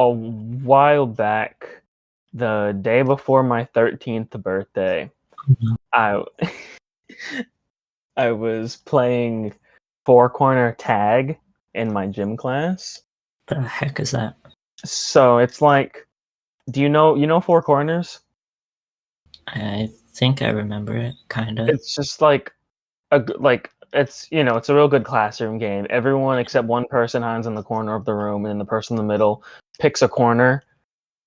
a while back, the day before my 13th birthday, I I was playing four corner tag in my gym class. The heck is that? So it's like, do you know four corners? I think I remember it, kinda. It's just like it's it's a real good classroom game. Everyone except one person hides in the corner of the room, and then the person in the middle picks a corner,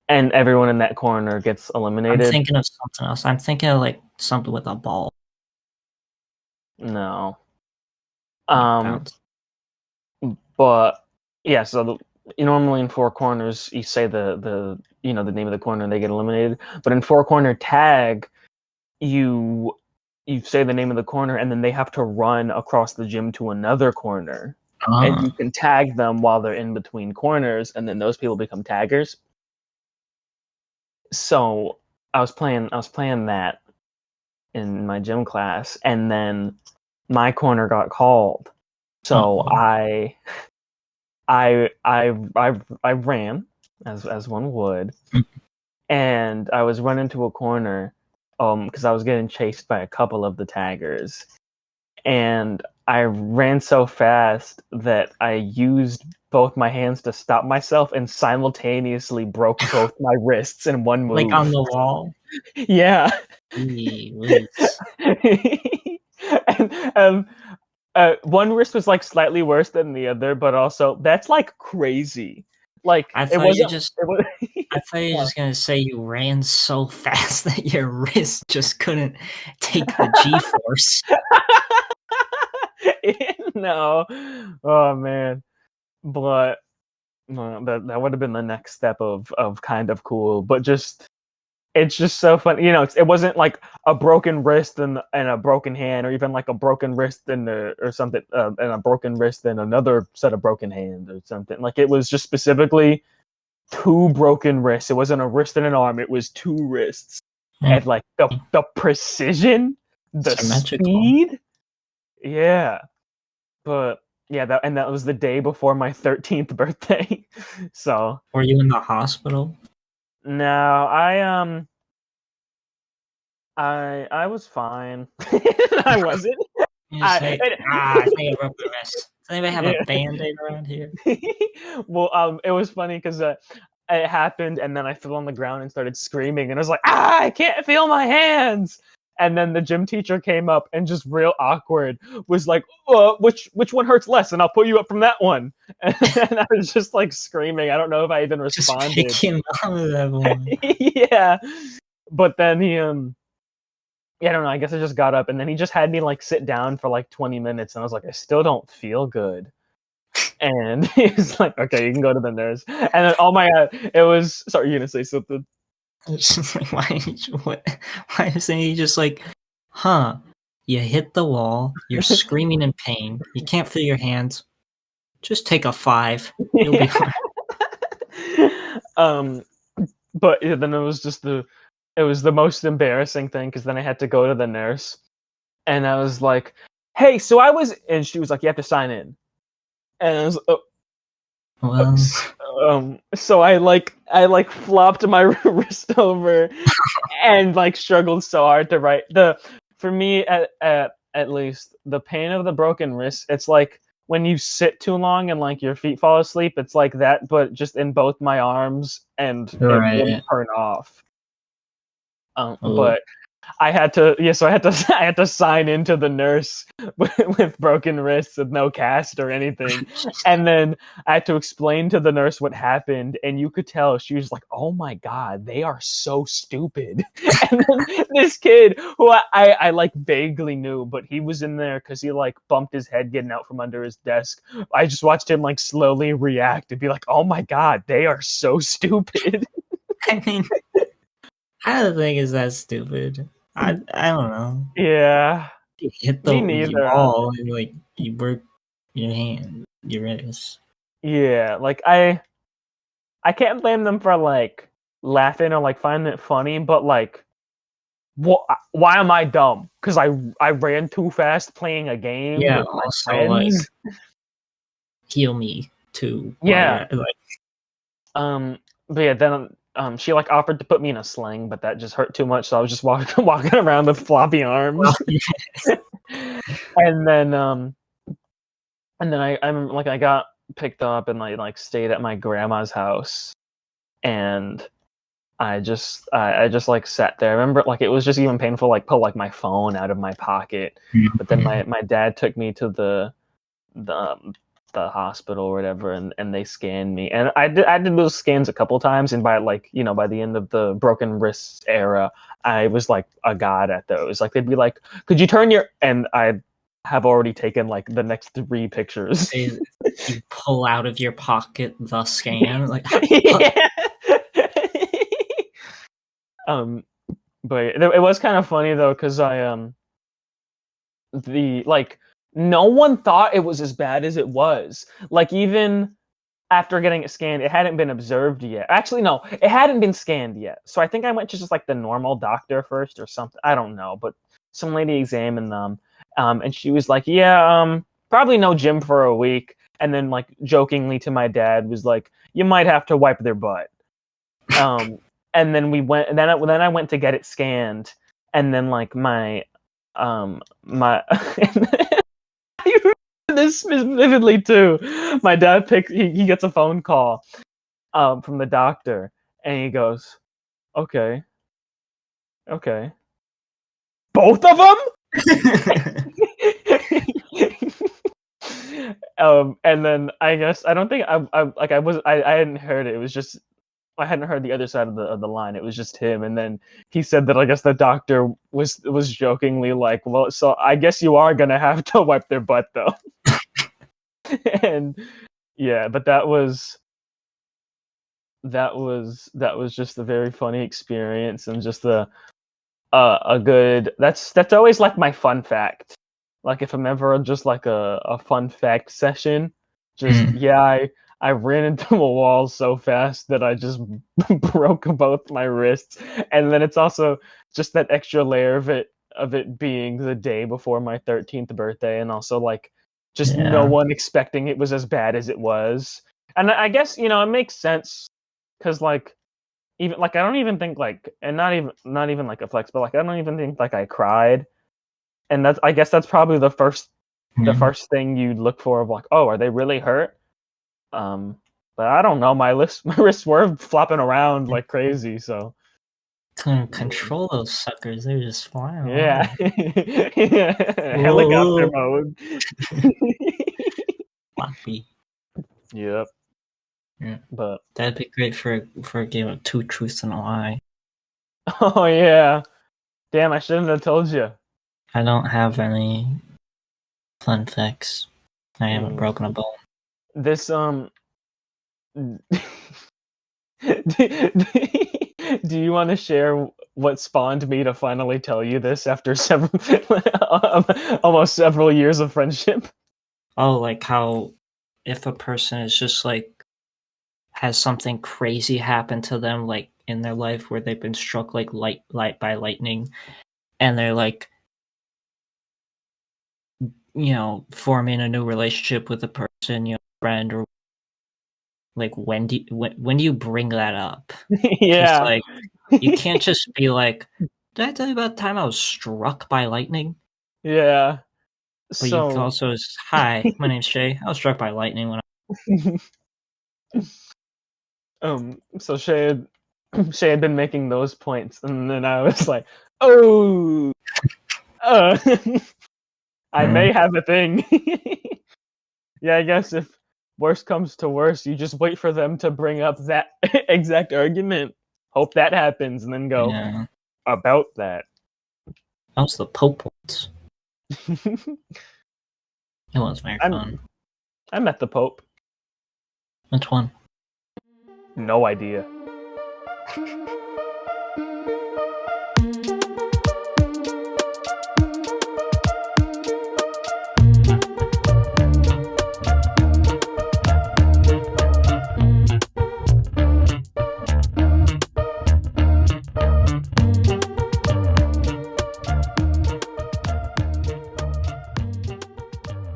and everyone in that corner gets I'm eliminated. thinking of something else. I'm thinking of like something with a ball. No. Bounce. But yeah, so normally in four corners you say the the name of the corner and they get eliminated. But in four corner tag, you say the name of the corner and then they have to run across the gym to another corner. And you can tag them while they're in between corners, and then those people become taggers. So I was playing that in my gym class, and then my corner got called. So I ran as one would, and I was running to a corner because I was getting chased by a couple of the taggers, and I ran so fast that I used both my hands to stop myself and simultaneously broke both my wrists in one move. Like on the wall? Yeah. And one wrist was like slightly worse than the other, but also that's like crazy. Like I thought you just gonna say you ran so fast that your wrist just couldn't take the G-force. No. Oh man. But that would have been the next step of kind of cool, but it's just so fun. It wasn't like a broken wrist and a broken hand, or even like a broken wrist and or something, and a broken wrist and another set of broken hands or something. Like it was just specifically two broken wrists. It wasn't a wrist and an arm. It was two wrists, and like the precision, the speed. Yeah, but yeah, that was the day before my 13th birthday. So were you in the hospital? No, I was fine. I wasn't. I think I broke my wrist. Does anybody have a Band-Aid around here? Well, it was funny because it happened, and then I fell on the ground and started screaming, and I was like, I can't feel my hands. And then the gym teacher came up and just real awkward was like, which one hurts less, and I'll pull you up from that one. And I was just like screaming. I don't know if I even responded. Just picking on that one. Yeah, but then he I don't know. I guess I just got up, and then he just had me like sit down for like 20 minutes, and I was like, I still don't feel good. And he's like, okay, you can go to the nurse. And then it was. Sorry, you're gonna say something. Why isn't he just like, you hit the wall, you're screaming in pain, you can't feel your hands, just take a 5, you'll be fine. But then it was just it was the most embarrassing thing, because then I had to go to the nurse, and I was like, hey, so and she was like, you have to sign in. And I was so I flopped my wrist over and like struggled so hard to write. For me at least, the pain of the broken wrist, it's like when you sit too long and like your feet fall asleep, it's like that, but just in both my arms, and it wouldn't turn off. But I had to sign into the nurse with broken wrists with no cast or anything. And then I had to explain to the nurse what happened, and you could tell she was like, oh my god, they are so stupid. And then this kid who I like vaguely knew, but he was in there because he like bumped his head getting out from under his desk. I just watched him like slowly react and be like, oh my god, they are so stupid. I mean, I don't think it's that stupid. I don't know. Yeah. You hit the wall and like you broke your hand, your wrist. Yeah, like I can't blame them for like laughing or like finding it funny, but like, why am I dumb? Because I ran too fast playing a game with my friends. Like, heal me too. Yeah. but yeah, then she like offered to put me in a sling, but that just hurt too much, so I was just walking around with floppy Well, arms. And then I'm like I got picked up and like stayed at my grandma's house, and I just like sat there. I remember like it was just even painful like pull like my phone out of my pocket. But then my dad took me to the um, the hospital or whatever, and they scanned me. And I did those scans a couple times, and by like by the end of the broken wrists era, I was like a god at those. Like they'd be like, "Could you turn your?" And I have already taken like the next 3 pictures. you pull out of your pocket the scan, like Yeah. um, but it was kind of funny though, because the like no one thought it was as bad as it was. Like even after getting it scanned, it hadn't been observed yet. Actually, no, it hadn't been scanned yet. So I think I went to just like the normal doctor first or something. I don't know, but some lady examined them, and she was like, "Yeah, probably no gym for a week." And then like jokingly to my dad was like, "You might have to wipe their butt." Um, and then we went, and then I went to get it scanned, and then like my I remember this vividly too. My dad he gets a phone call from the doctor, and he goes, "Okay, okay, both of them." And then I guess I don't think I hadn't heard it. It was just I hadn't heard the other side of the line. It was just him, and then he said that I guess the doctor was jokingly like, "Well, so I guess you are gonna have to wipe their butt though." And yeah, but that was just a very funny experience, and just a good that's always like my fun fact. Like if I'm ever just like a fun fact session, just yeah, I ran into a wall so fast that I just broke both my wrists. And then it's also just that extra layer of it being the day before my 13th birthday, and also like just no Yeah. one expecting it was as bad as it was. And I guess it makes sense, because like even like I don't even think like, and not even like a flex, but like I don't even think like I cried. And I guess that's probably the Mhm. first thing you'd look for of like, oh, are they really hurt? Um, but I don't know. My wrists were flopping around like crazy. So Couldn't control those suckers. They're just flying yeah, around. helicopter Whoa. mode. Floppy. Yep. Yeah. But That'd be great for a game of two truths and a lie. oh yeah, damn! I shouldn't have told you. I don't have any fun facts. I haven't Mm. broken a bone. This do you want to share what spawned me to finally tell you this after several almost several years of friendship? Oh, like how if a person is just like has something crazy happen to them like in their life where they've been struck like light by lightning and they're like forming a new relationship with a person, friend or like when do you bring that up? Because Yeah. like you can't just be like, did I tell you about the time I was struck by lightning? Yeah. But you can So also hi, my name's Shay. I was struck by lightning when so Shay had been making those points, and then I was like, oh, uh, I I may have a thing. Yeah, I guess if worst comes to worst, you just wait for them to bring up that exact argument, hope that happens, and then go yeah. about that. That was the Pope once. It was very I'm fun. I met the Pope. Which one? No idea.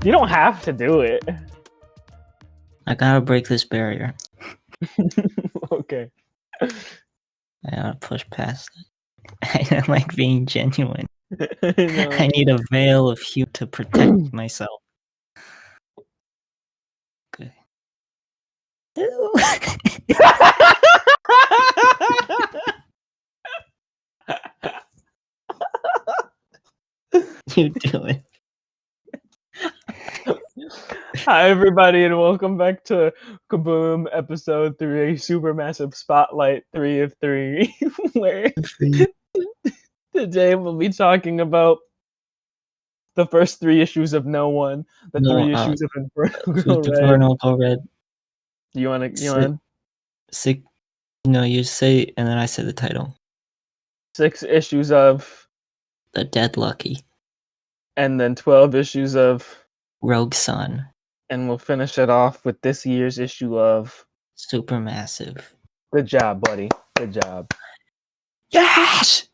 You don't have to do it. I gotta break this barrier. Okay. I gotta push past it. I like being genuine. No. I need a veil of hue to protect myself. Okay. Ew. You do it. Hi, everybody, and welcome back to Kaboom Episode 3, Supermassive Spotlight 3 of 3, where today we'll be talking about the first 3 issues of No One, the No, 3 issues of Inferno Girl Red. Inferno Girl Red. You want Sick. No, you say, and then I say the title. 6 issues of, The Dead Lucky. and then 12 issues of, Rogue Sun. and we'll finish it off with this year's issue of Supermassive. Good job, buddy. Good job. Yes!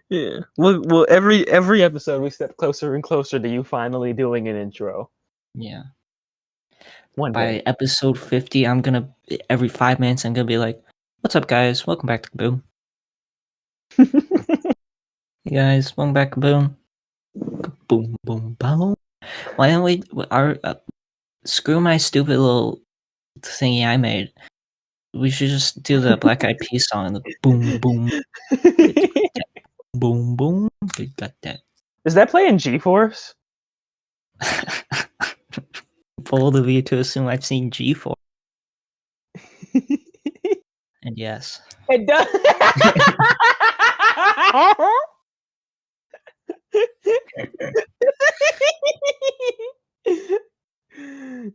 Yeah. Well, every episode we step closer and closer to you finally doing an intro. Yeah. One By day. episode 50, every 5 minutes, I'm gonna be like, what's up, guys? Welcome back to Kaboom. Hey, guys, welcome back to Kaboom. Boom, boom, boom. Why don't we, screw my stupid little thingy I made. We should just do the Black Eyed Peas song, the boom, boom, boom, boom. We got that. Does that play in G-Force? Bold of you to assume I've seen G4. And yes. It does.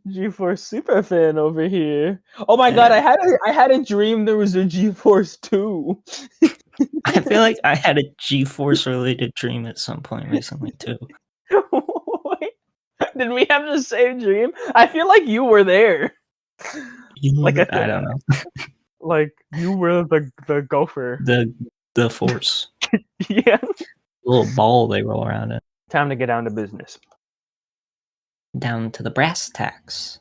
G-Force super fan over here. Oh my god, I had a dream there was a G-Force 2. I feel like I had a G-Force related dream at some point recently too. Wait, did we have the same dream? I feel like you were there. Like I don't know. Like you were the gopher. The force. Yeah. Little ball they roll around in. Time to get down to business. Down to the brass tacks.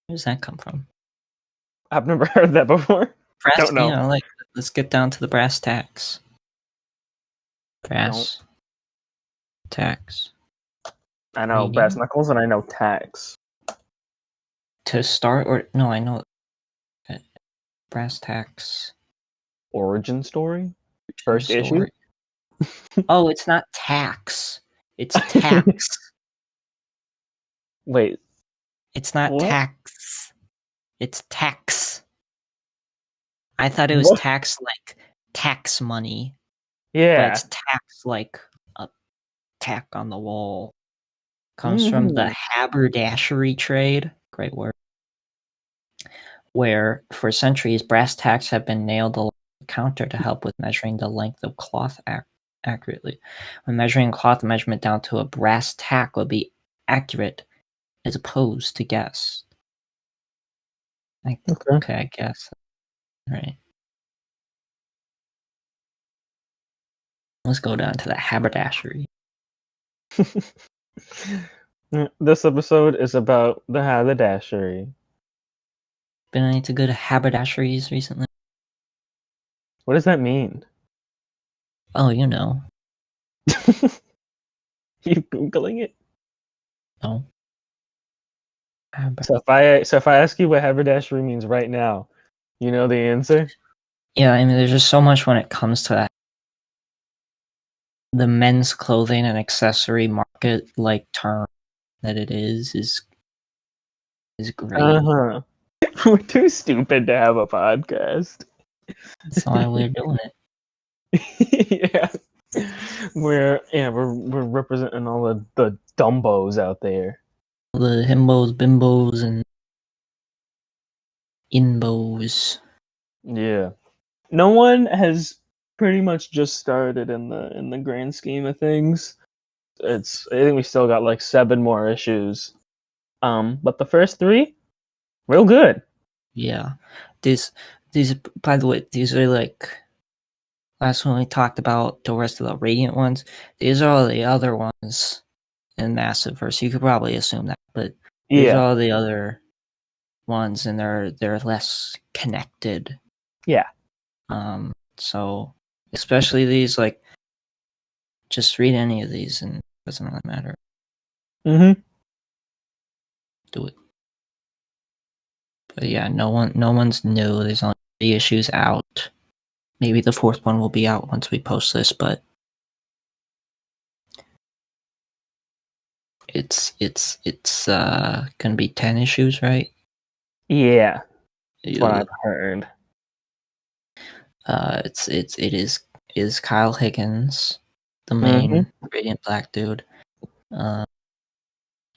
Where does that come from? I've never heard that before. Don't know. You know, like, let's get down to the brass tacks. Brass tacks. I know Reading. brass knuckles and I know tax. To start, or no, I know brass tacks. Origin story? First issue? Oh, it's not tax. It's tax. Wait. It's not What? tax. It's tax. I thought it was What? tax like tax money. Yeah. But it's tax like a tack on the wall. Comes from the haberdashery trade. Great word. Where for centuries brass tacks have been nailed along the counter to help with measuring the length of cloth accurately. When measuring cloth, the measurement down to a brass tack would be accurate as opposed to guess. Okay, I guess. Right. Let's go down to the haberdashery. This episode is about the haberdashery. Been any to good haberdasheries recently? What does that mean? Oh, you know. You Googling it? No. So if I ask you what haberdashery means right now, you know the answer? Yeah, I mean, there's just so much when it comes to that. The men's clothing and accessory market, like, term that it is great. Uh-huh. We're too stupid to have a podcast. That's why we're doing it. Yeah. We're representing all the dumbos out there. The himbos, bimbos, and inbos. Yeah. No One has pretty much just started in the grand scheme of things. I think we still got like 7 more issues. But the first 3, real good. Yeah. These by the way, these are like last one we talked about the rest of the Radiant ones. These are all the other ones in Massive Verse. You could probably assume that, but these are all the other ones, and they're less connected. Yeah. So especially these, like, just read any of these, and it doesn't really matter. Mm-hmm. Do it. But yeah, no one's new. There's only 3 issues out. Maybe the 4th one will be out once we post this, but it's gonna be 10 issues, right? Yeah. That's what Yeah. I've heard. It is Kyle Higgins, the Mm-hmm. main Radiant Black dude.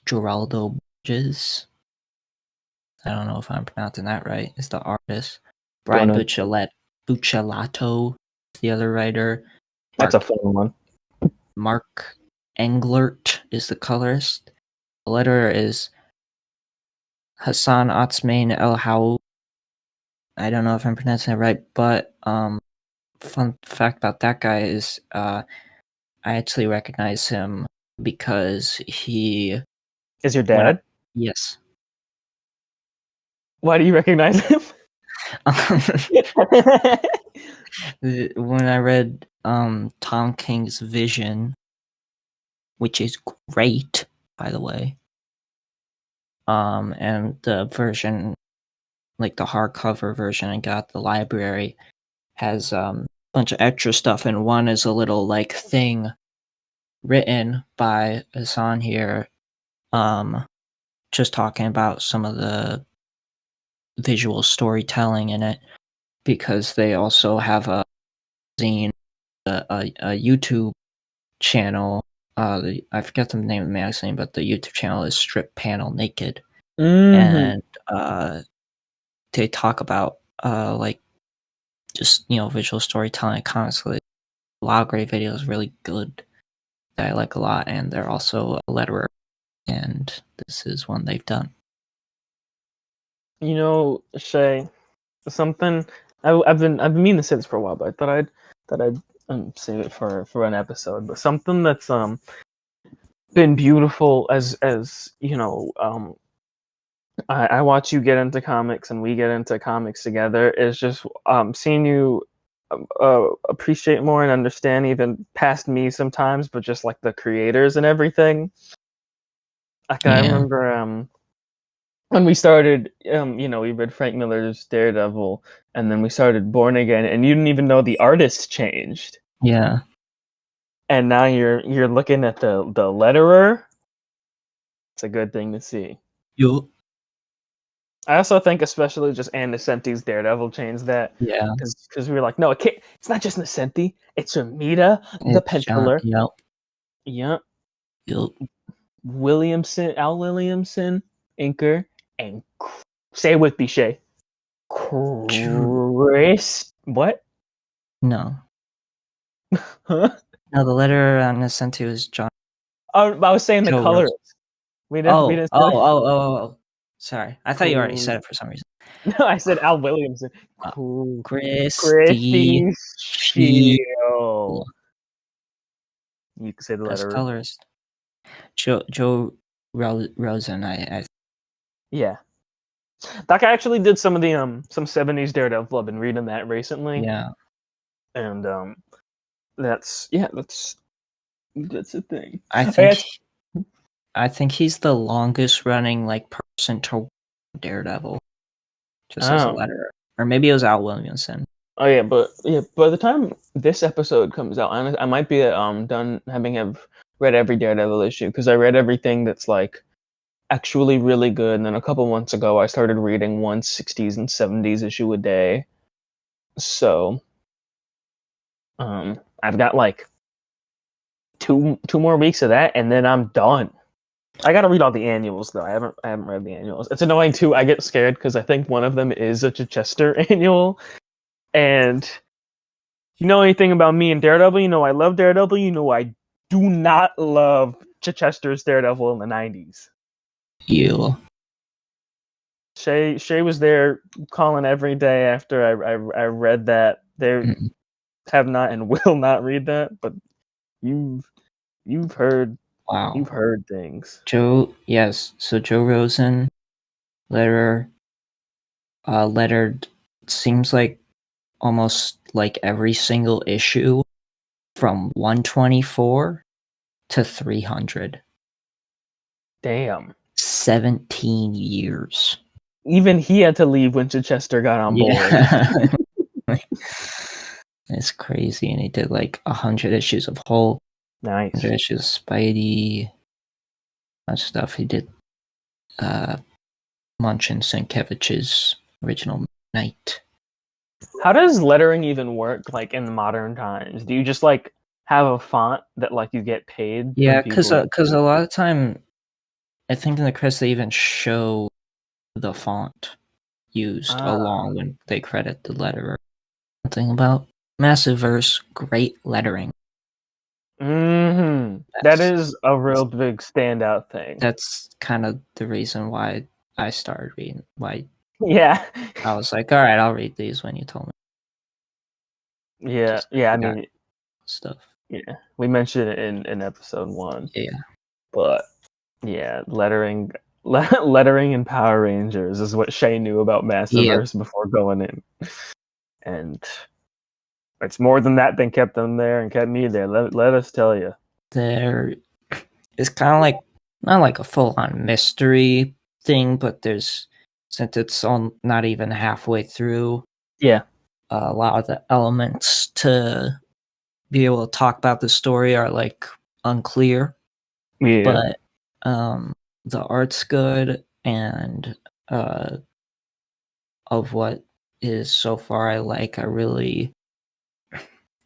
Geraldo Bridges. I don't know if I'm pronouncing that right. Is the artist. Don't Brian know. Buccellato, the other writer. That's a fun one. Mark Englert is the colorist. The letterer is Hassan Otsmain El How. I don't know if I'm pronouncing it right, but fun fact about that guy is I actually recognize him because he Is your when I dad? yes. Why do you recognize him? When I read Tom King's Vision, which is great, by the way, and the version, like the hardcover version I got at the library, has a bunch of extra stuff, and one is a little like thing written by Hassan here, just talking about some of the visual storytelling in it, because they also have a zine, a YouTube channel. I forget the name of the magazine, but the YouTube channel is Strip Panel Naked, Mm-hmm. and they talk about like just visual storytelling, comics. Like, a lot of great videos, really good that I like a lot, and they're also a letterer, and this is one they've done. You know, Shay, something I've been meaning to say this for a while, but I thought I'd save it for an episode. But something that's been beautiful as I watch you get into comics and we get into comics together is just seeing you appreciate more and understand even past me sometimes, but just like the creators and everything. Like I Yeah, remember when we started, we read Frank Miller's Daredevil, and then we started Born Again, and you didn't even know the artist changed, yeah, and now you're looking at the letterer. It's a good thing to see. you, I also think, especially just Ann Nesenti's Daredevil changed that, yeah. because we were like, no, it can't. It's not just Nesenti. It's Ramita, the It's John. penciler. Yep, Yeah, yep. Williamson, Al Williamson, inker, and say it with me, Shay. True. Chris, what? No, Huh? no. The letter on this sent to is John Oh, I was saying the Joe Rose. colors. We Oh, didn't oh, say oh, oh, oh. Sorry, I thought you already Cr- said it for some reason. No, I said Al Williamson. Uh, Christy Christy Shield. Shield. You can say the Best letter. colorist. Rosen. I Yeah. Doc actually did some of the some 70s Daredevil. I've been reading that recently. yeah. And that's a thing. I think It's, I think he's the longest running like person to Daredevil, just as a oh. letterer, or maybe it was Al Williamson. Oh yeah, but yeah, by the time this episode comes out, I might be done having have read every Daredevil issue, because I read everything that's like actually really good, and then a couple months ago I started reading 160s and 70s issue a day. So I've got like two more weeks of that, and then I'm done. I gotta read all the annuals though. I haven't read the annuals. It's annoying too. I get scared because I think one of them is a Chichester annual, and you know anything about me and Daredevil? You know I love Daredevil. You know I do not love Chichester's Daredevil in the '90s. You. Shay was there calling every day after I read that. They Mm. have not and will not read that, but you've you've heard Wow. you've heard things. Joe. Yes. So Joe Rosen, letterer. lettered, seems like almost like every single issue from 124 to 300. Damn. 17 years. Even he had to leave when Chichester got on board. Yeah. It's crazy. And he did like 100 issues of Hulk, Nice. 100 issues of Spidey, much stuff. He did Munchin Sienkiewicz's original Knight. How does lettering even work, like in modern times? Do you just like have a font that like you get paid? Yeah, when because people a lot of time, I think in the credits they even show the font used along when they credit the letterer. Something about Massiveverse, great lettering. That is a real big standout thing. That's kind of the reason why I started reading. Why Yeah. I was like, all right, I'll read these when you told me. Yeah. Yeah. I forgot mean, stuff. yeah. We mentioned it in episode 1. Yeah. But yeah, lettering in Power Rangers is what Shay knew about Massiverse before going in. And it's more than that that kept them there and kept me there. Let us tell you. There is kind of like, not like a full on mystery thing, but there's, since it's on not even halfway through, Yeah. a lot of the elements to be able to talk about the story are like unclear. Yeah. But the art's good, and of what is so far I like, I really,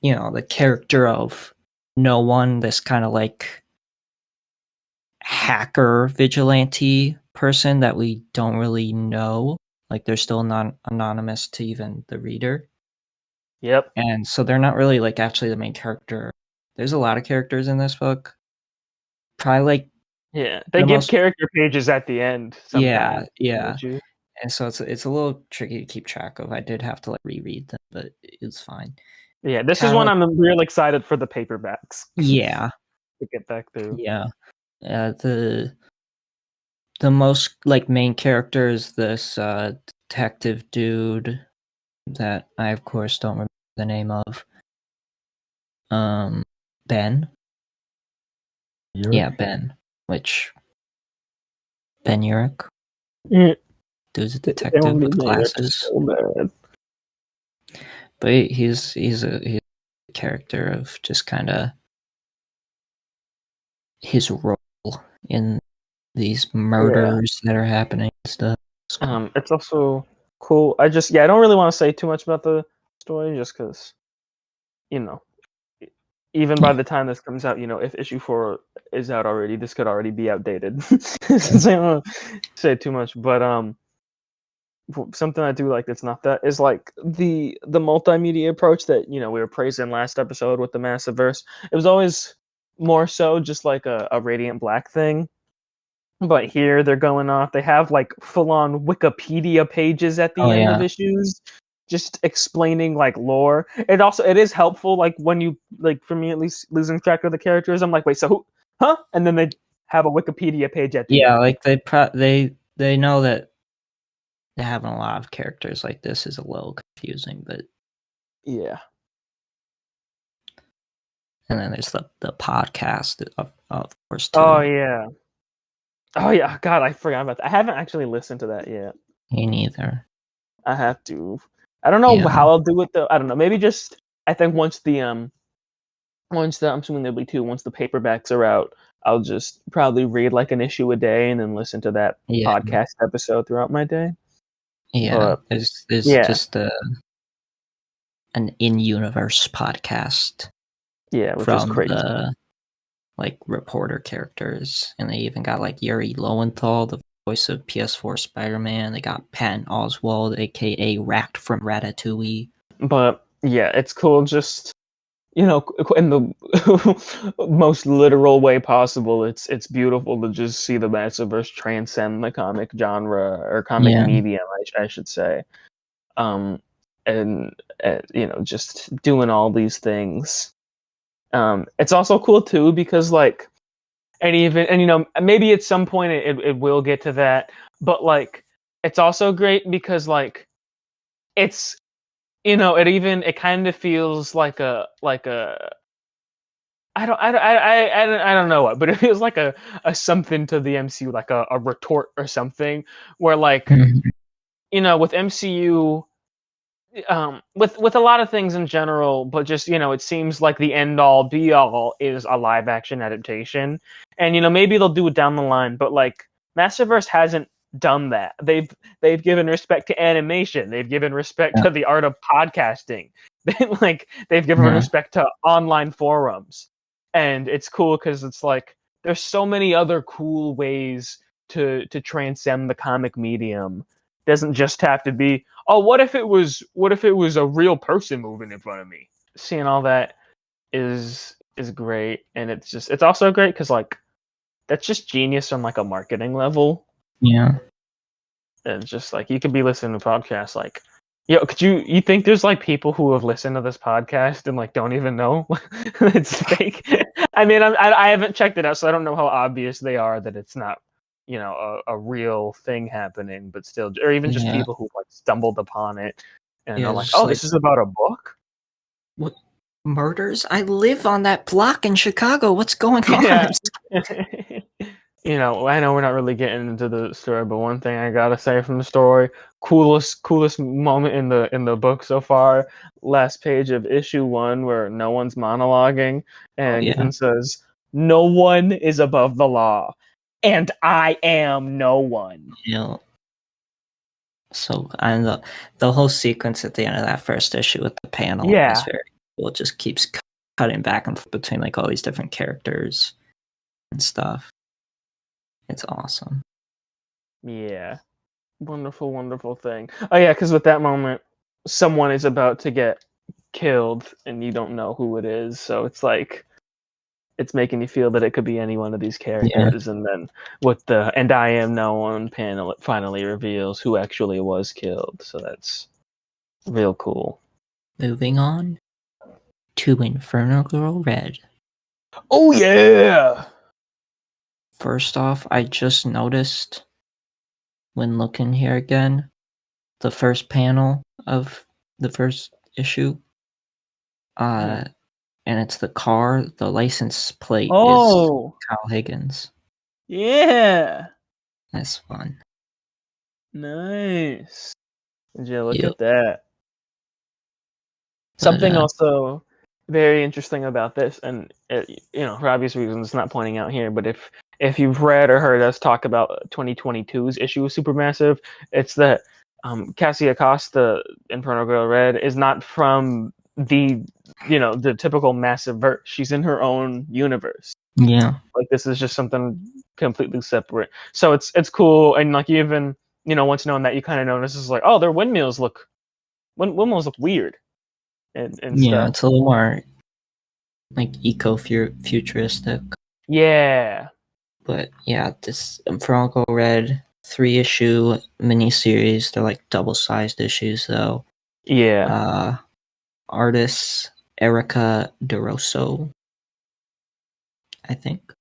the character of No One, this kind of like hacker vigilante person that we don't really know. Like they're still anonymous to even the reader. Yep. And so they're not really like actually the main character. There's a lot of characters in this book. Probably like Yeah. They the give most, character pages at the end sometimes. yeah. You? And so it's a little tricky to keep track of. I did have to like reread them, but it's fine. Yeah, this is Kinda when like, I'm real excited for the paperbacks. yeah, To get back through. yeah. The most like main character is this detective dude that I of course don't remember the name of. Ben. Yeah, Ben. Which Ben Urich. Yeah. Dude's a They detective only with made it glasses. so bad. But he's a character of just kind of his role in these murders that are happening and stuff. It's also cool. I don't really want to say too much about the story, just because, you know, even by Yeah. the time this comes out, if issue 4 is out already, this could already be outdated. Since I don't want to say too much, but something I do like that's not that is like the multimedia approach that we were praising last episode with the Massiverse. It was always more so just like a Radiant Black thing. But here they're going off. They have like full on Wikipedia pages at the Oh end of yeah. issues, just explaining like lore. It is helpful, like when you like for me at least losing track of the characters. I'm like, wait, so who? Huh? And then they have a Wikipedia page at the Yeah, end. like they know that having a lot of characters like this is a little confusing, but Yeah. and then there's the podcast of course too. Oh yeah. Oh yeah. God, I forgot about that. I haven't actually listened to that yet. Me neither. I have to. I don't know Yeah. how I'll do it though. I don't know. Maybe just I think once the I'm assuming there'll be 2 once the paperbacks are out. I'll just probably read like an issue a day and then listen to that Yeah. podcast episode throughout my day. Yeah. But There's yeah, just an in-universe podcast yeah, which is from crazy. the like reporter characters, and they even got like Yuri Lowenthal, the voice of PS4 Spider-Man. They got Patton Oswalt, aka Rat from Ratatouille. But yeah, it's cool. Just in the most literal way possible. It's beautiful to just see the Massiverse transcend the comic genre or comic Yeah. medium, I should say. And just doing all these things. It's also cool too because like, maybe at some point it will get to that, but like it's also great because like it's it kind of feels like a I don't know what, but it feels like a something to the MCU, like a retort or something, where like Mhm. with MCU, with a lot of things in general, but just it seems like the end all be all is a live action adaptation, and maybe they'll do it down the line, but like Masterverse hasn't done that. They've given respect to animation, they've given respect Yeah. to the art of podcasting, they've given Yeah. respect to online forums, and it's cool because it's like there's so many other cool ways to transcend the comic medium. It doesn't just have to be, oh, what if it was a real person moving in front of me? Seeing all that is great, and it's also great because like that's just genius on like a marketing level. Yeah. And just like you could be listening to podcasts like, could you think there's like people who have listened to this podcast and like don't even know it's fake? I mean, I haven't checked it out, so I don't know how obvious they are that it's not a real thing happening, but still, or even just Yeah. people who like stumbled upon it and Yeah. are like, Just oh, like this is about a book. what murders? I live on that block in Chicago. What's going on? Yeah. I know we're not really getting into the story, but one thing I gotta say from the story, coolest moment in the book so far, last page of issue 1 where no one's monologuing Oh and yeah. Ethan says, "No one is above the law, and I am no one." Yeah. So and the whole sequence at the end of that first issue with the panel is Yeah, very cool. It just keeps cutting back and forth between like all these different characters and stuff. It's awesome. yeah, wonderful, wonderful thing. Oh yeah, because with that moment, someone is about to get killed, and you don't know who it is, so it's like it's making you feel that it could be any one of these Yeah. characters, and then with the "and I am no one" panel, it finally reveals who actually was killed. So that's real cool. Moving on to Inferno Girl Red. Oh yeah, First off, I just noticed when looking here again, the first panel of the first issue, hmm. uh, and it's the car. The license plate is Oh Kyle Higgins. yeah, That's fun. nice. Yeah, look Yep. at that. But Something also very interesting about this, and for obvious reasons, it's not pointing out here, but if you've read or heard us talk about 2022's issue of Supermassive, it's that Cassie Acosta, Inferno Girl Red, is not from the typical massive verse. She's in her own universe. yeah, Like this is just something completely separate. So it's cool, and like even once knowing that, you kind of notice it's like, oh, their windmills look weird and yeah, stuff. it's a little more like futuristic. Yeah. But yeah, this Inferno Girl Red 3 issue miniseries. They're like double-sized issues though. Yeah. Uh, artist Erica DeRosso, I think.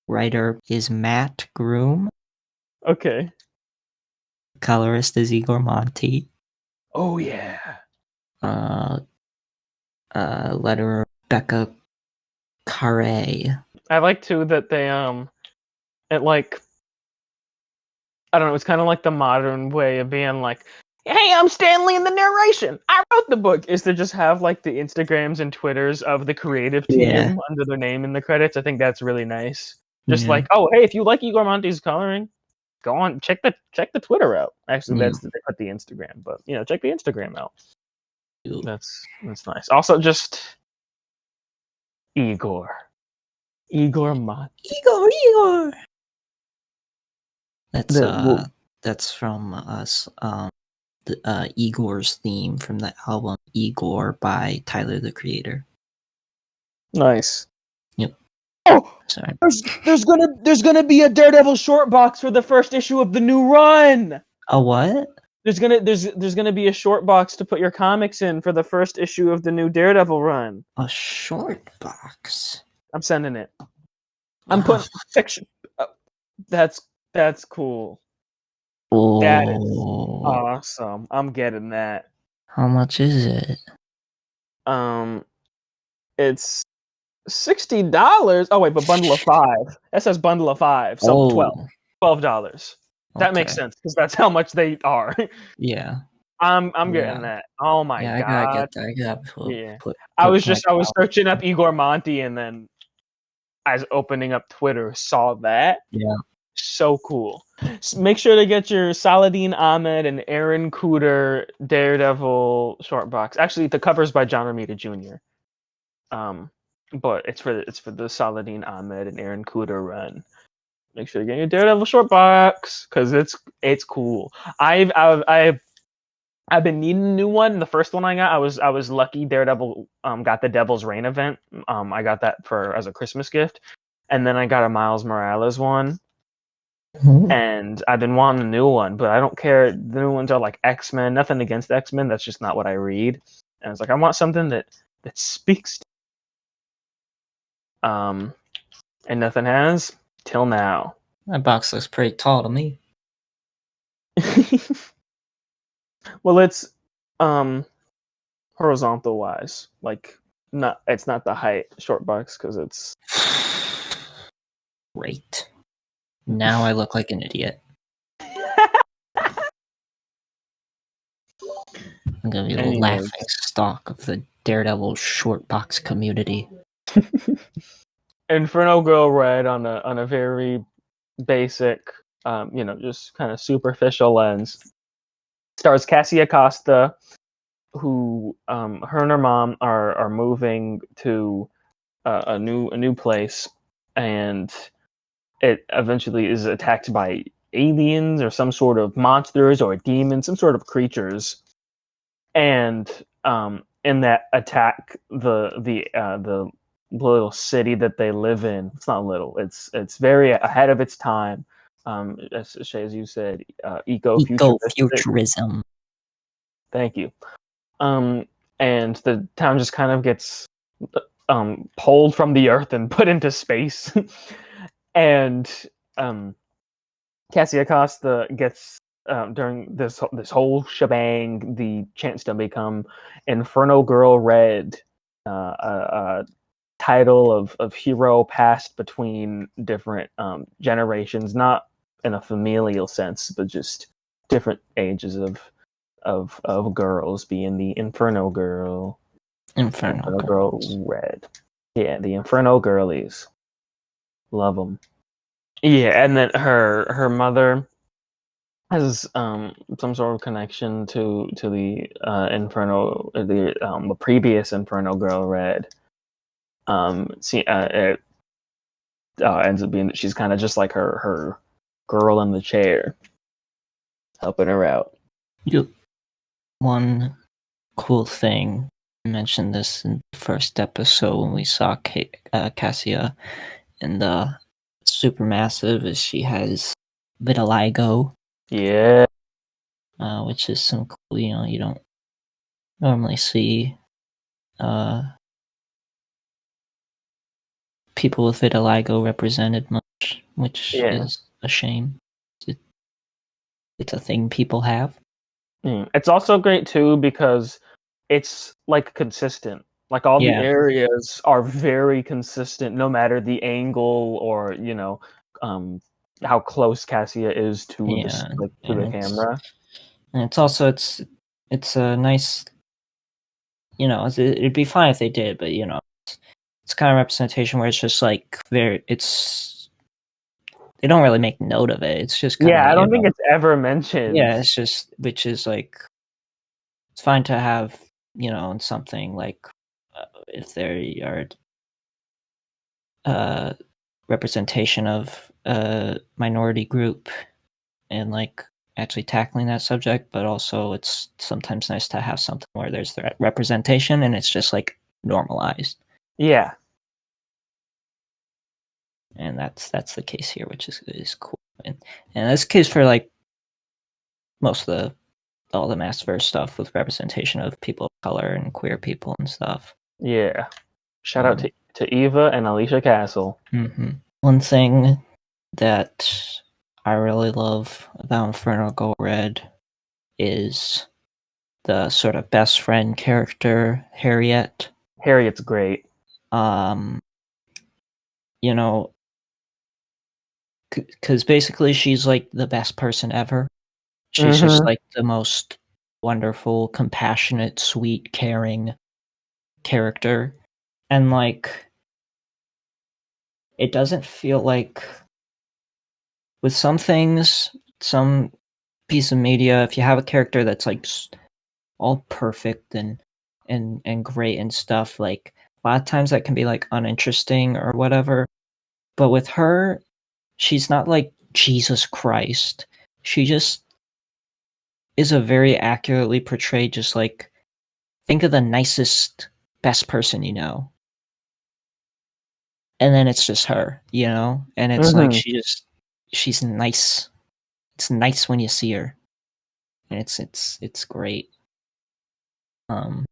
Writer is Matt Groom. Okay. Colorist is Igor Monti. Oh yeah. Uh, letterer Becca Carre. I like too that they it like I don't know, it's kind of like the modern way of being like, "Hey, I'm Stanley in the narration. I wrote the book." Is to just have like the Instagrams and Twitters of the creative Yeah, team under their name in the credits. I think that's really nice. Just yeah, like, "Oh, hey, if you like Igor Monti's coloring, go on check the Twitter out." Actually, yeah. they put the Instagram, but check the Instagram out. That's nice. Also, just Igor. Igor Monti. Igor. That's The well, that's from us. Igor's theme from the album Igor by Tyler the Creator. nice. Yep. Oh, Sorry. there's gonna be a Daredevil short box for the first issue of the new run. A what? There's gonna be a short box to put your comics in for the first issue of the new Daredevil run. A short box. I'm sending it. I'm Oh, putting section. That's that's cool. That is Oh, awesome. I'm getting that. how much is it? Um, it's $60. Oh wait, but bundle of five. That says bundle of five, so Oh, $12. That makes okay. sense because that's how much they are. Yeah, I'm yeah, getting that. Oh my yeah. I gotta god. get that. I gotta Yeah. put my I was clout. searching up Igor Monti and then as opening up Twitter saw that. Yeah. So cool. Make sure to get your Saladin Ahmed and Aaron Cooter Daredevil short box. Actually, the cover's by John Romita Jr. But it's for the Saladin Ahmed and Aaron Cooter run. Make sure to get your Daredevil short box because it's cool. I've been needing a new one. The first one I got, I was lucky. Daredevil got the Devil's Reign event. I got that for as a Christmas gift, and then I got a Miles Morales one. Mhm. And I've been wanting a new one, but I don't care. The new ones are like X-Men. Nothing against X-Men. That's just not what I read. And it's like I want something that speaks. Um, and nothing has till now. That box looks pretty tall to me. Well, it's um horizontal wise, like not it's not the height short box because it's Great. Now I look like an idiot. I'm gonna be the anyways. laughing stock of the Daredevil short box community. Inferno Girl Red on a very basic, just kind of superficial lens. Stars Cassie Acosta, who her and her mom are moving to a new place, and it eventually is attacked by aliens or some sort of monsters or demons, some sort of creatures, and in that attack, the little city that they live in, it's not little, it's very ahead of its time. As Shay, as you said, eco-futuristic. Ecofuturism. Thank you. Um, and the town just kind of gets pulled from the earth and put into space. And um, Cassie Acosta gets during this whole shebang the chance to become Inferno Girl Red, a title of hero passed between different generations, not in a familial sense, but just different ages of girls, being the Inferno Girl, Inferno Inferno Girl girls. Red. Yeah, the Inferno Girlies. Love them. Yeah, and then her mother has some sort of connection to the the previous Inferno Girl Red. It ends up being that she's kind of just like her girl in the chair, helping her out. Yep. One cool thing, I mentioned this in the first episode when we saw Cassia in the Supermassive, is she has vitiligo, Yeah, which is some cool, you don't normally see uh, people with vitiligo represented much, which yeah. is a shame. It, it's a thing people have. It's also great too because it's like consistent. Like all the Yeah, areas are very consistent, no matter the angle or um, how close Cassia is to yeah, to and the camera. it's also it's a nice, it'd be fine if they did, but it's kind of representation where it's just like they don't really make note of it. It's just kind Yeah, of I don't think it's ever mentioned. yeah, it's just, which is like, it's fine to have, in something like if there are representation of a minority group and like actually tackling that subject, but also it's sometimes nice to have something where there's the representation and it's just like normalized. Yeah, And that's the case here, which is cool. And that's the case for like most of the all the Massverse stuff with representation of people of color and queer people and stuff. yeah. Shout out to Eva and Alicia Castle. Mm-hmm. One thing that I really love about Inferno Girl Red is the sort of best friend character, Harriet. Harriet's great. Um, you know, because basically she's like the best person ever. She's just Mm-hmm. like the most wonderful, compassionate, sweet, caring character. And like, it doesn't feel like with some things, some piece of media, if you have a character that's like all perfect and great and stuff, like a lot of times that can be like uninteresting or whatever. But with her, she's not like Jesus Christ. She just is a very accurately portrayed, just like think of the nicest, best person you know. And then it's just her, you know? And it's like Mm-hmm. she's nice. It's nice when you see her. And it's great. Um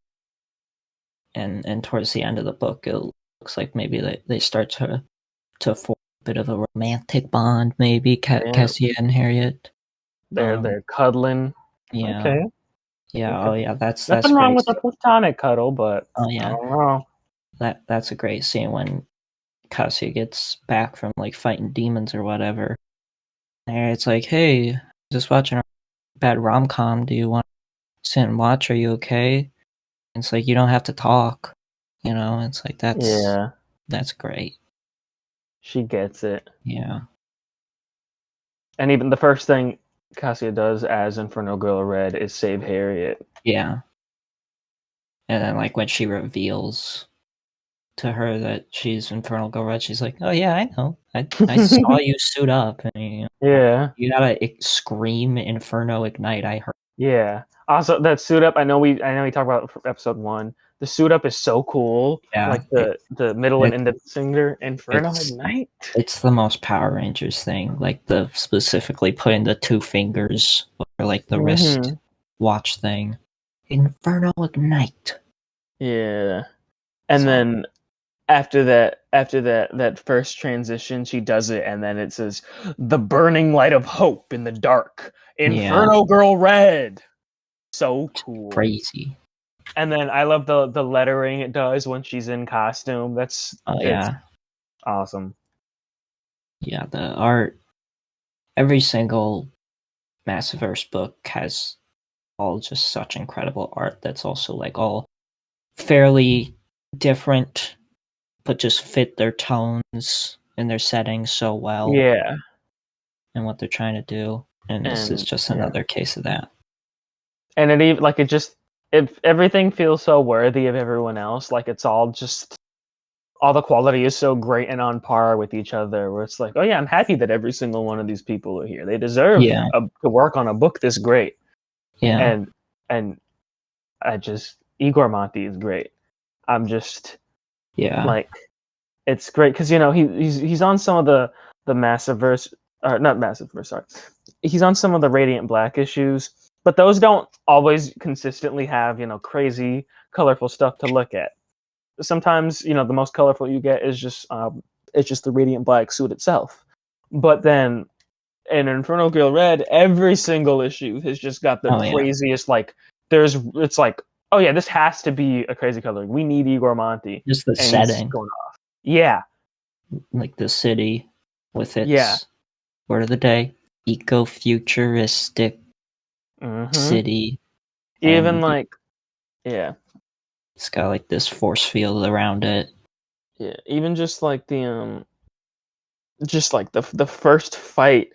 and towards the end of the book it looks like maybe they start to form a bit of a romantic bond, maybe Yeah. Cassia and Harriet. They're cuddling. Yeah. Okay. Yeah, Okay. oh yeah, that's Nothing wrong great. with a platonic cuddle, but Oh I yeah. don't know. That's a great scene when Cassia gets back from like fighting demons or whatever. And it's like, hey, just watching a bad rom com. Do you want to sit and watch? Are you okay? And it's like you don't have to talk. You know, it's like Yeah, that's great. she gets it. Yeah. And even the first thing Cassia does as Inferno Girl Red is save Harriet. Yeah. And then like when she reveals to her that she's Infernal Girl Red, she's like, "Oh yeah, I know. I saw you suit up, and Yeah, you gotta scream Inferno Ignite." I heard. yeah. Also, that suit up. I know we talked about it for episode one. The suit up is so cool. Yeah, Like the middle and it end of the singer Inferno it's Ignite. it's the most Power Rangers thing. Like the specifically putting the two fingers or like the wrist Hmm. watch thing. Inferno Ignite. Yeah. And So then after that first transition, she does it, and then it says, "The burning light of hope in the dark, yeah, Inferno Girl Red." So cool. crazy. And then I love the lettering it does when she's in costume. Oh It's yeah, awesome. yeah. The art. Every single Massiverse book has all just such incredible art that's also like all fairly different but just fit their tones and their settings so well Yeah, and what they're trying to do, and this is and just yeah, another case of that. and it even like it just it everything feels so worthy of everyone else. Like it's all just all the quality is so great and on par with each other. Where it's like, oh yeah, I'm happy that every single one of these people are here. They deserve Yeah, to work on a book this great. yeah, And and I just Igor Monti is great. I'm just yeah. like it's great because he's on some of the massive verse, or not massive verse. Sorry, he's on some of the Radiant Black issues, but those don't always consistently have crazy colorful stuff to look at. Sometimes the most colorful you get is just it's just the Radiant Black suit itself. But then in Inferno Girl Red, every single issue has just got the Oh yeah, craziest it's like, oh yeah, this has to be a crazy color. We need Igor Monti, just the and he's setting, going off. Yeah, like the city with yeah. its word of the day, eco-futuristic Hmm. city, Even and like, yeah, it's got like this force field around it. yeah. Even just like the first fight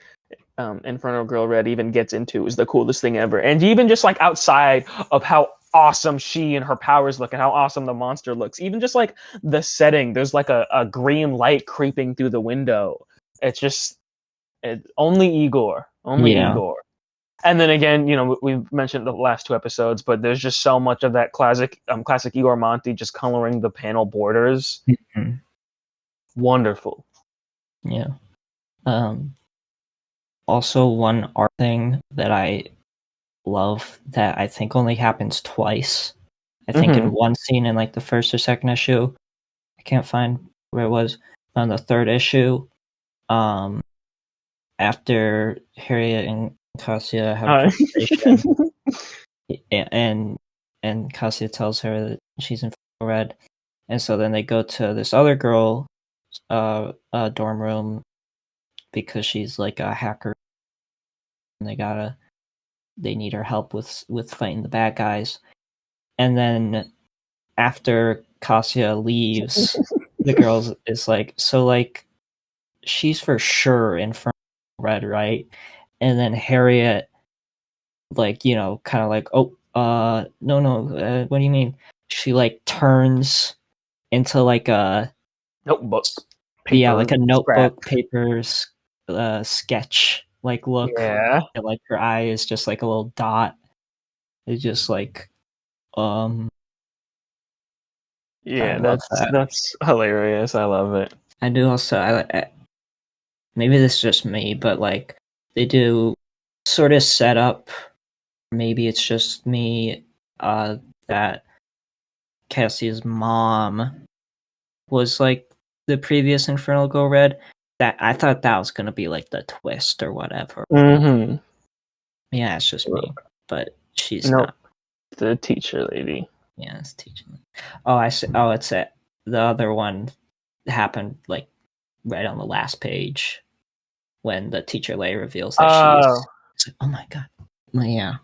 Inferno Girl Red even gets into is the coolest thing ever. And even just like outside of how awesome she and her powers look and how awesome the monster looks, even just like the setting, there's like a green light creeping through the window. It's just only Yeah. Igor. And then again, we've mentioned the last two episodes, but there's just so much of that classic Igor Monti just coloring the panel borders. Mhm. Wonderful. Yeah. Um, Also, one art thing that I love that I think only happens twice. I think in Hmm. one scene in like the first or second issue. I can't find where it was on the third issue. Um, after Harriet and Cassia have a Uh, conversation, and Cassia tells her that she's in red, and so then they go to this other girl, dorm room because she's like a hacker, and they need her help with fighting the bad guys, and then after Cassia leaves, the girls is like, so like she's for sure Inferno Red, right? And then Harriet, like, you know, kind of like, oh, no, what do you mean? She like turns into like a notebook, yeah, like paper, a scrap. notebook, papers, sketch like look, Yeah, and like her eye is just like a little dot. It's just like, um, I yeah. love that. That's hilarious. I love it. I do also. Maybe this is just me, but like they do sort of set up. Maybe it's just me. That Cassie's mom was like the previous Infernal Girl Red. That I thought that was gonna be like the twist or whatever. Mm-hmm. Yeah, it's just me, but she's Nope, not. the teacher lady. Yeah, it's teaching. Oh, I see. Oh, it's it. The other one happened like right on the last page when the teacher lay reveals that she Oh, is. It's like, oh my god. Well, yeah,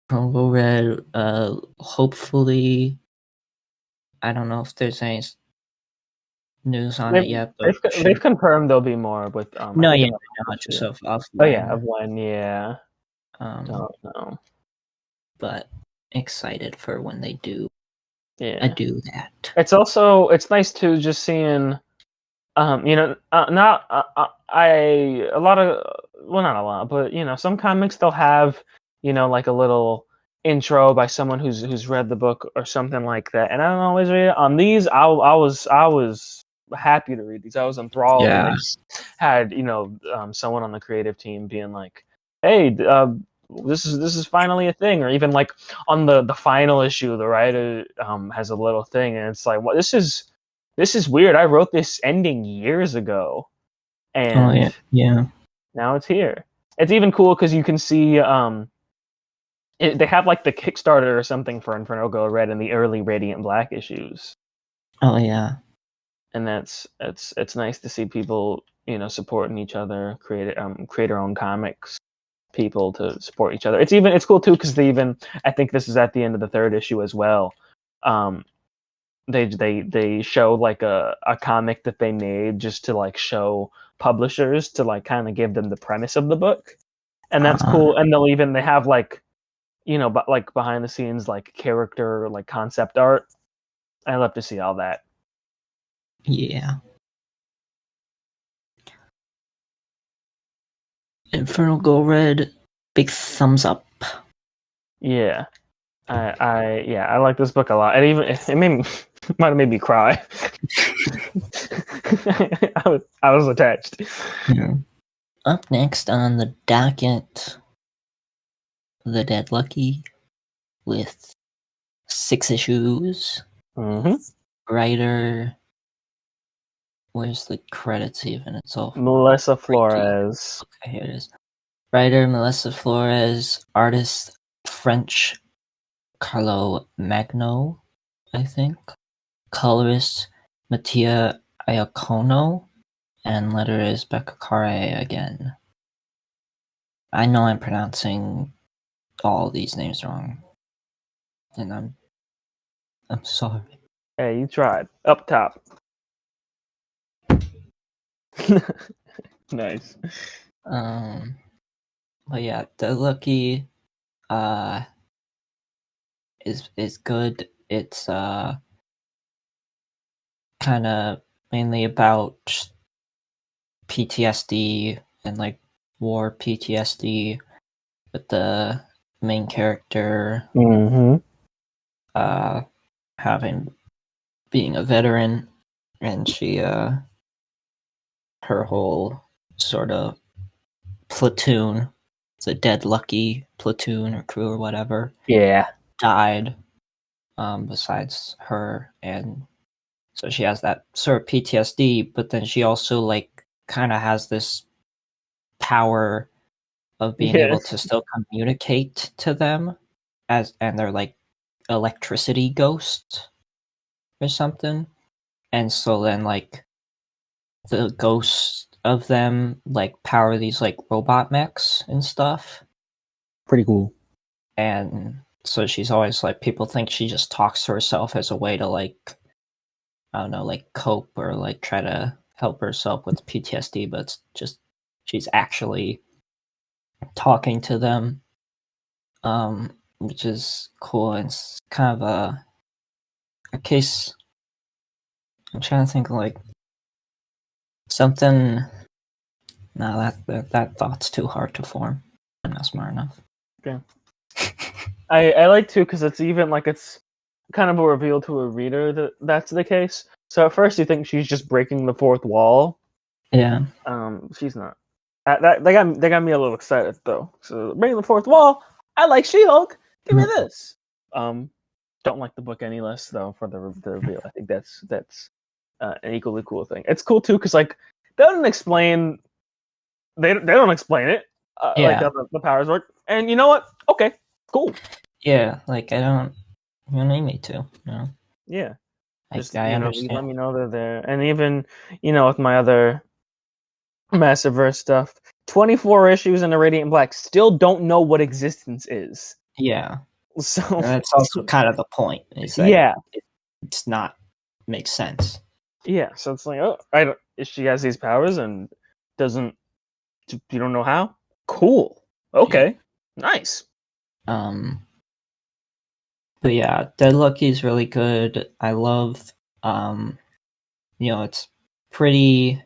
Congo Red. Hopefully, I don't know if there's any news on they've it yet, but they've should. confirmed there'll be more with I No, think yeah, in the I know next just issue. of Oh yeah, of when. when? Yeah, Um, don't know. but excited for when they do. I Yeah, do that. it's nice to just seeing not I a lot of well not a lot but some comics they'll have like a little intro by someone who's read the book or something like that, and I don't always read it. On these I was happy to read these. I was enthralled, and they Yeah. just had someone on the creative team being like, hey, this is finally a thing, or even like on the final issue the writer has a little thing, and it's like, well, this is weird. I wrote this ending years ago, Oh and yeah. Yeah. now it's here. It's even cool because you can see they have like the Kickstarter or something for Inferno Girl Red in the early Radiant Black issues, Oh yeah. and it's nice to see people supporting each other, create their own comics, people to support each other. It's cool too because I think this is at the end of the third issue as well. Um, they show like a comic that they made just to like show publishers to like kind of give them the premise of the book, and that's Uh, cool. And they have like but like behind the scenes like character like concept art. I love to see all that. yeah. Infernal Go Red. Big thumbs up. Yeah, I like this book a lot. And even it made me might have made me cry. I was attached. Yeah. Up next on the docket, The Dead Lucky with 6 issues. Hmm. Writer. Where's the credits even? It's all Melissa freaky. Flores. Okay, here it is. Writer Melissa Flores. Artist French Carlo Magno, I think. Colorist Mattia Iacono. And letter is Becca Carre again. I know I'm pronouncing all these names wrong. And I'm sorry. Hey, you tried. Up top. Nice. But yeah, the Lucky uh is good. It's kind of mainly about PTSD and like war PTSD with the main character Mm-hmm. uh having being a veteran, and she her whole sort of platoon, the Dead Lucky platoon or crew or whatever, Yeah. died besides her, and so she has that sort of PTSD, but then she also like kind of has this power of being able Yes. to still communicate to them and they're like electricity ghosts or something. And so then like the ghosts of them like power these like robot mechs and stuff. Pretty cool. And so she's always like, people think she just talks to herself as a way to like, I don't know, like cope or like try to help herself with PTSD, but it's just she's actually talking to them, which is cool. And it's kind of a case. I'm trying to think of like something. No, that thought's too hard to form. I'm not smart enough. Okay. I like too because it's even like it's kind of a reveal to a reader that that's the case. So at first you think she's just breaking the fourth wall. Yeah. She's not. They got me a little excited though. So breaking the fourth wall. I like She-Hulk. Give me this. Don't like the book any less though for the reveal. I think that's an equally cool thing. It's cool too because like they don't explain. They don't explain it. Like Yeah. how the powers work. And you know what? Okay, cool. Yeah, like you don't need me to, you know. Yeah. Just I you understand. let me know they're there. And even with my other Massive-verse stuff, 24 issues in the Radiant Black still don't know what existence is. Yeah. So That's also kind of the point, is that yeah, it's not makes sense. yeah. So it's like, oh, I don't. She has these powers and doesn't. You don't know how. Cool. Okay. Nice. But yeah, Dead Lucky's really good. I love it's pretty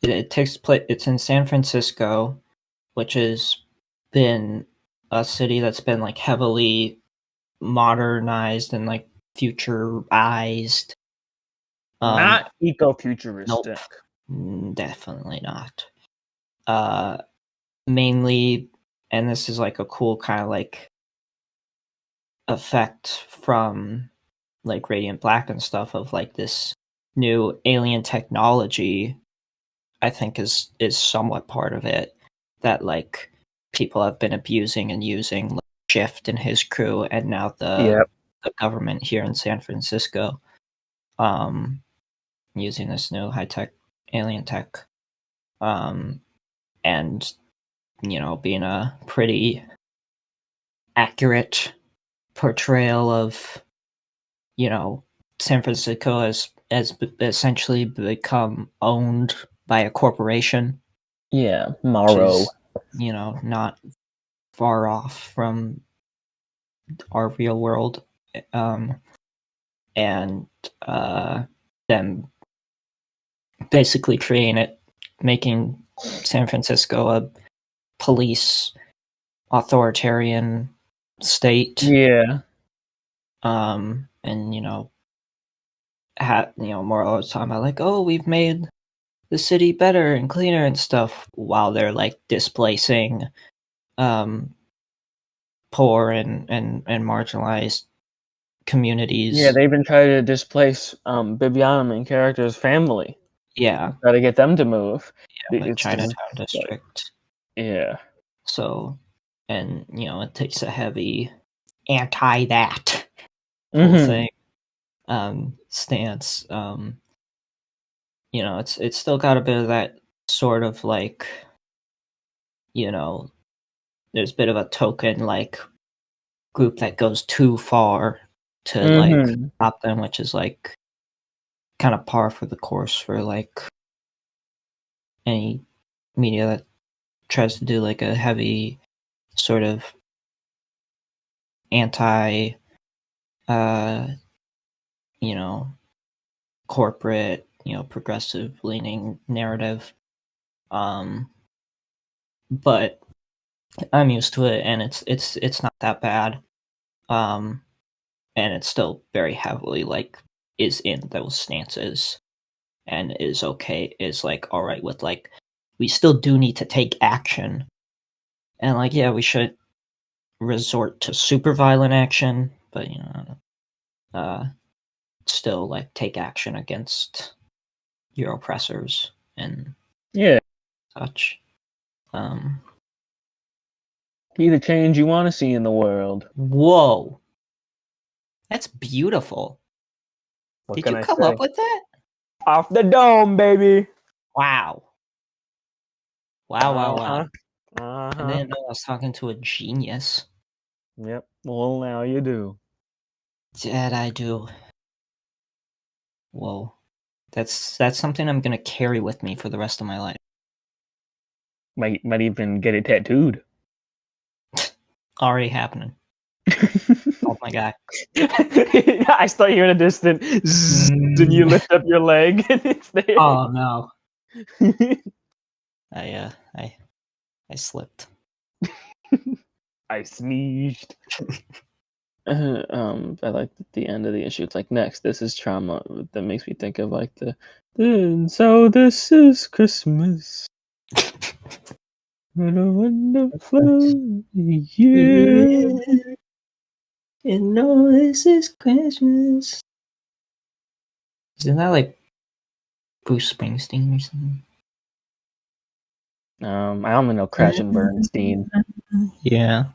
it takes place it's in San Francisco, which has been a city that's been like heavily modernized and like futurized. Not Nope, eco-futuristic. definitely not. Mainly, and this is like a cool kind of like effect from like Radiant Black and stuff of like this new alien technology. I think is somewhat part of it that like people have been abusing and using, like Shift and his crew, and now the government here in San Francisco, um, using this new high tech alien tech, and being a pretty accurate portrayal of San Francisco as essentially become owned by a corporation. Yeah, Which Morrow. is not far off from our real world, and them basically making San Francisco a police authoritarian state. Yeah. And more all the time I like, oh, we've made the city better and cleaner and stuff, while they're like displacing poor and marginalized communities. Yeah, they even try to displace Bibiana, main character's family. Yeah, Try to get them to move. like It's Chinatown like, district. yeah. So, and it takes a heavy anti that whole Mm-hmm. thing stance. It's still got a bit of that sort of like, there's a bit of a token like group that goes too far to like Mm-hmm. stop them, which is like kind of par for the course for like any media that tries to do like a heavy sort of anti you know corporate, progressive leaning narrative. But I'm used to it, and it's not that bad. And it's still very heavily like is in those stances, and is like all right with like, we still do need to take action, and like, yeah, we should resort to super violent action, but uh still like take action against your oppressors and Yeah. such. Be the change you want to see in the world. Whoa, that's beautiful. What Did can you I come say? up with that? Off the dome, baby. Wow. Wow. Uh-huh. I didn't know I was talking to a genius. Yep. Well, now you do. That I do. Whoa. That's something I'm gonna carry with me for the rest of my life. Might even get it tattooed. Already happening. Oh my god. I thought you were in a distant zzz, and you lift up your leg and it's there. Oh no. I slipped. I sneezed. I like the end of the issue. It's like, next, this is trauma. That makes me think of like so this is Christmas. What a wonderful year. You know this is Christmas. Isn't that like Bruce Springsteen or something? I only know Crash and Bernstein. Yeah.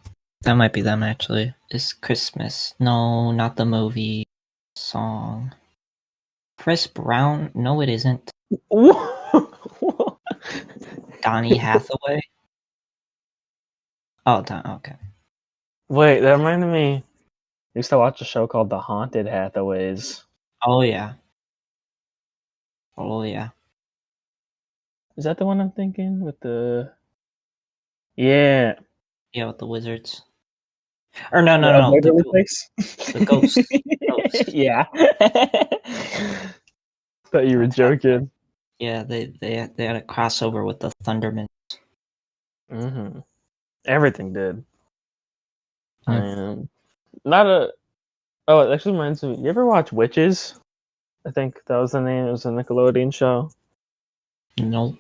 That might be them actually. It's Christmas. No, not the movie. Song. Chris Brown? No, it isn't. Donny Hathaway? Oh, okay. Wait, that reminded me. I used to watch a show called The Haunted Hathaways. Oh, yeah. Oh, yeah. Is that the one I'm thinking with the? Yeah. Yeah, with the wizards. Or no. Waverly Place? The ghost. Ghost. Yeah. Thought you were joking. Yeah, they had a crossover with the Thundermans. Mm-hmm. Everything did. Hmm. I am not a. Oh, it actually reminds me. You ever watch Witches? I think that was the name. It was a Nickelodeon show. Nope.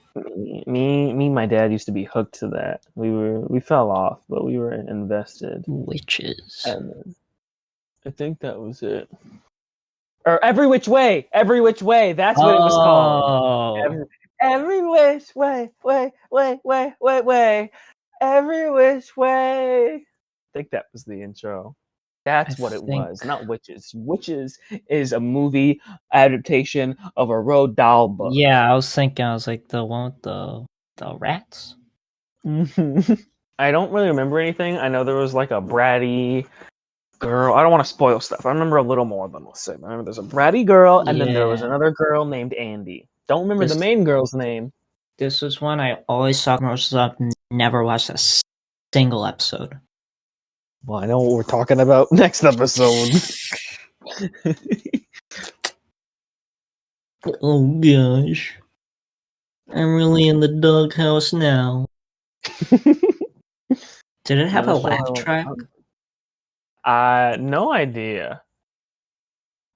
Me, my dad used to be hooked to that. We fell off, but we were invested. Witches. And I think that was it. Or Every Which Way. Every Which Way. That's what it was called. Every which way, way. Every which way. I think that was the intro. That's what it was, not Witches. Witches is a movie adaptation of a Roald Dahl book. Yeah, I was like the one with the rats. I don't really remember anything. I know there was like a bratty girl. I don't want to spoil stuff. I remember a little more than let's say. I remember there's a bratty girl, and then there was another girl named Andy. Don't remember the main girl's name. This was one I always saw commercials of. Never watched a single episode. Well, I know what we're talking about next episode. Oh gosh. I'm really in the doghouse now. Did it have a laugh track? No idea.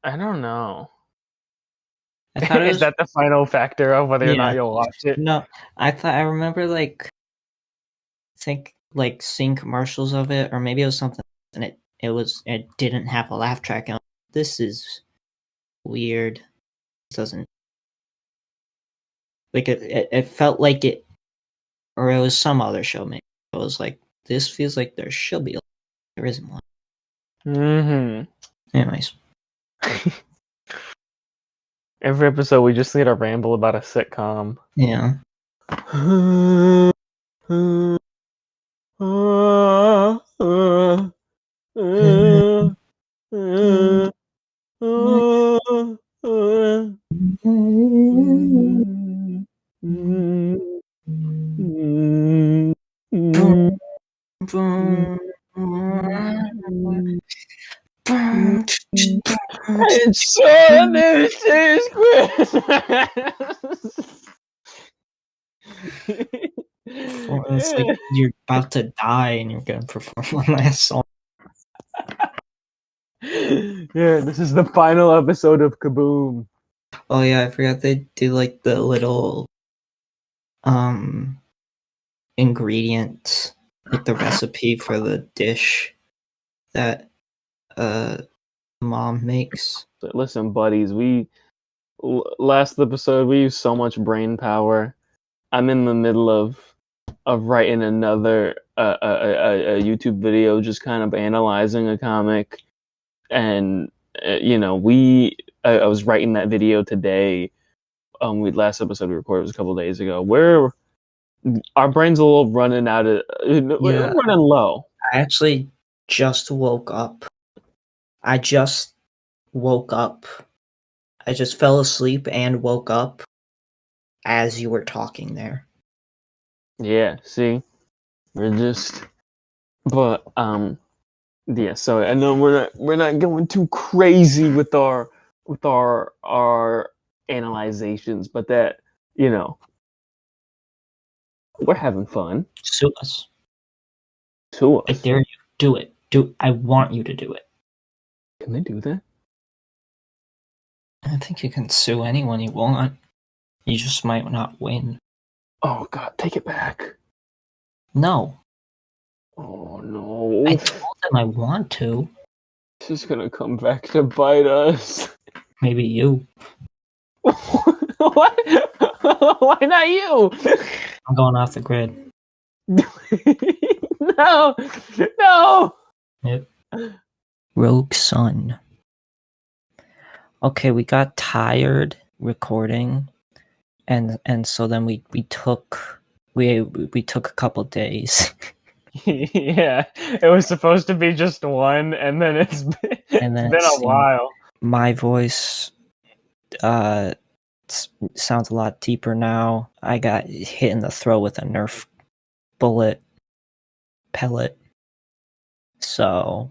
I don't know. I thought Is that the final factor of whether or not you'll watch it? No, I remember seeing commercials of it, or maybe it was something, and it didn't have a laugh track. And this is weird. It doesn't like it felt like it, or it was some other show. Maybe it was like this feels like there should be. There isn't one. Mm-hmm. Anyways. Every episode, we just need to ramble about a sitcom. Yeah. It's so this is Christmas. It's like you're about to die and you're gonna perform one last song. Yeah, this is the final episode of Kaboom. Oh yeah, I forgot they do like the little ingredients, like the recipe for the dish that mom makes. Listen, buddies, last episode we used so much brain power. I'm in the middle of writing another a YouTube video, just kind of analyzing a comic, and I was writing that video today. Last episode we recorded was a couple days ago. Where our brain's a little running out of, we're running low. I actually just woke up. I just fell asleep and woke up as you were talking there. Yeah, see, but yeah. So I know we're not going too crazy with our analyzations, but that we're having fun. Sue us. Sue us. I dare you. Do it. I want you to do it. Can they do that? I think you can sue anyone you want. You just might not win. Oh God, take it back. No. Oh no. I told them I want to. This is gonna come back to bite us. Maybe you. What? Why not you? I'm going off the grid. No. Yep. Rogue Sun. Okay, we got tired recording, and so then we took a couple days. Yeah, it was supposed to be just one, and then it's been a while. My voice sounds a lot deeper now. I got hit in the throat with a Nerf pellet. So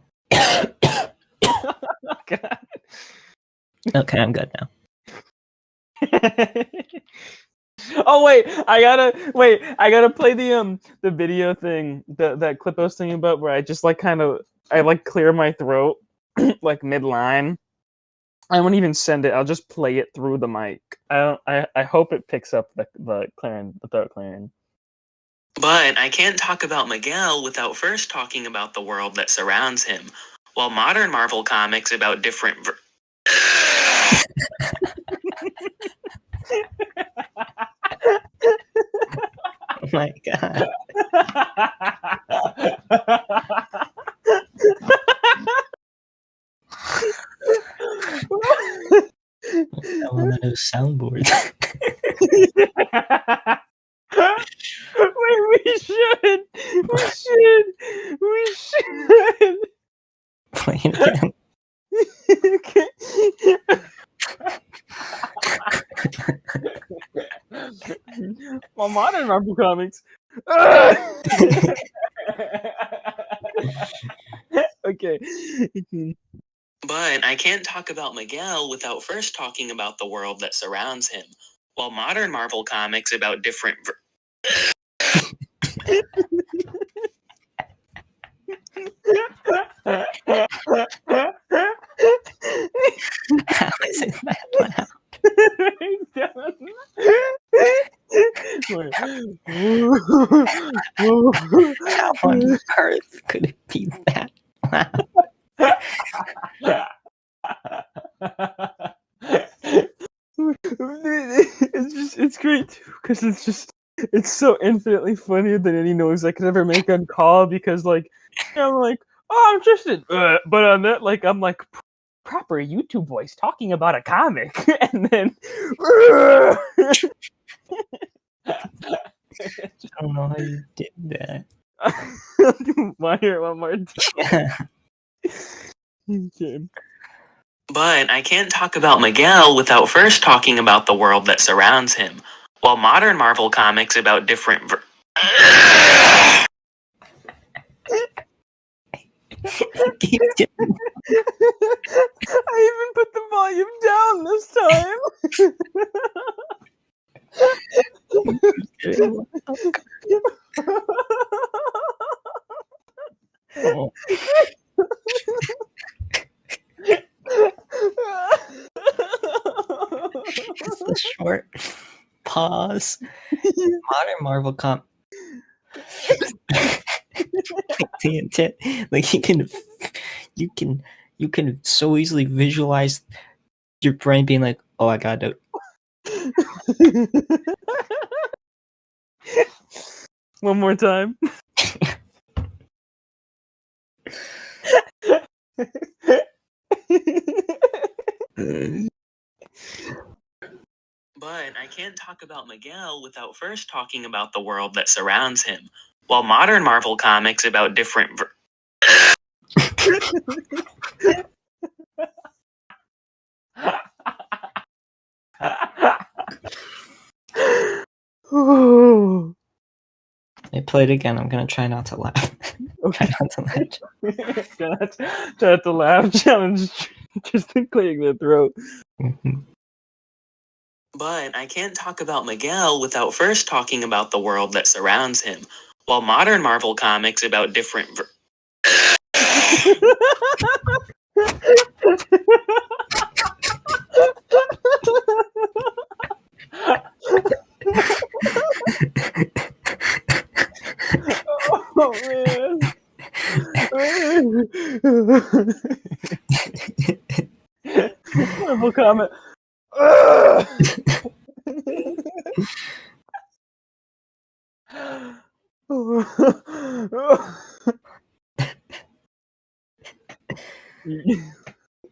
God. Okay, I'm good now. Oh wait, I gotta play the video thing, that clip I was thinking about, where I just clear my throat like mid-line. I won't even send it. I'll just play it through the mic. I hope it picks up the throat clearing. But I can't talk about Miguel without first talking about the world that surrounds him. While modern Marvel comics about different Oh my God. I want a new soundboard. Wait, we should. Play it again. Well, modern Marvel comics. Okay. But I can't talk about Miguel without first talking about the world that surrounds him. While modern Marvel comics about different How is it that loud? How on earth could it be that loud? It's great too, because it's so infinitely funnier than any noise I could ever make on call, because I'm like, oh, I'm Tristan, but on that, I'm like proper YouTube voice talking about a comic, and then I don't know how you did that. Want to hear it one more time? Yeah. Okay. But I can't talk about Miguel without first talking about the world that surrounds him. While modern Marvel comics about different I even put the volume down this time. Oh. It's the short pause. Modern Marvel the intent, you can so easily visualize your brain being like, oh, I gotta One more time. But I can't talk about Miguel without first talking about the world that surrounds him. While modern Marvel comics about different Ooh. I play it again. I'm gonna try not to laugh. Okay. Try not to laugh. Try not to laugh. Challenge Tristan clearing their throat. Mhm. But I can't talk about Miguel without first talking about the world that surrounds him. While modern Marvel comics about different Oh man. Marvel comment.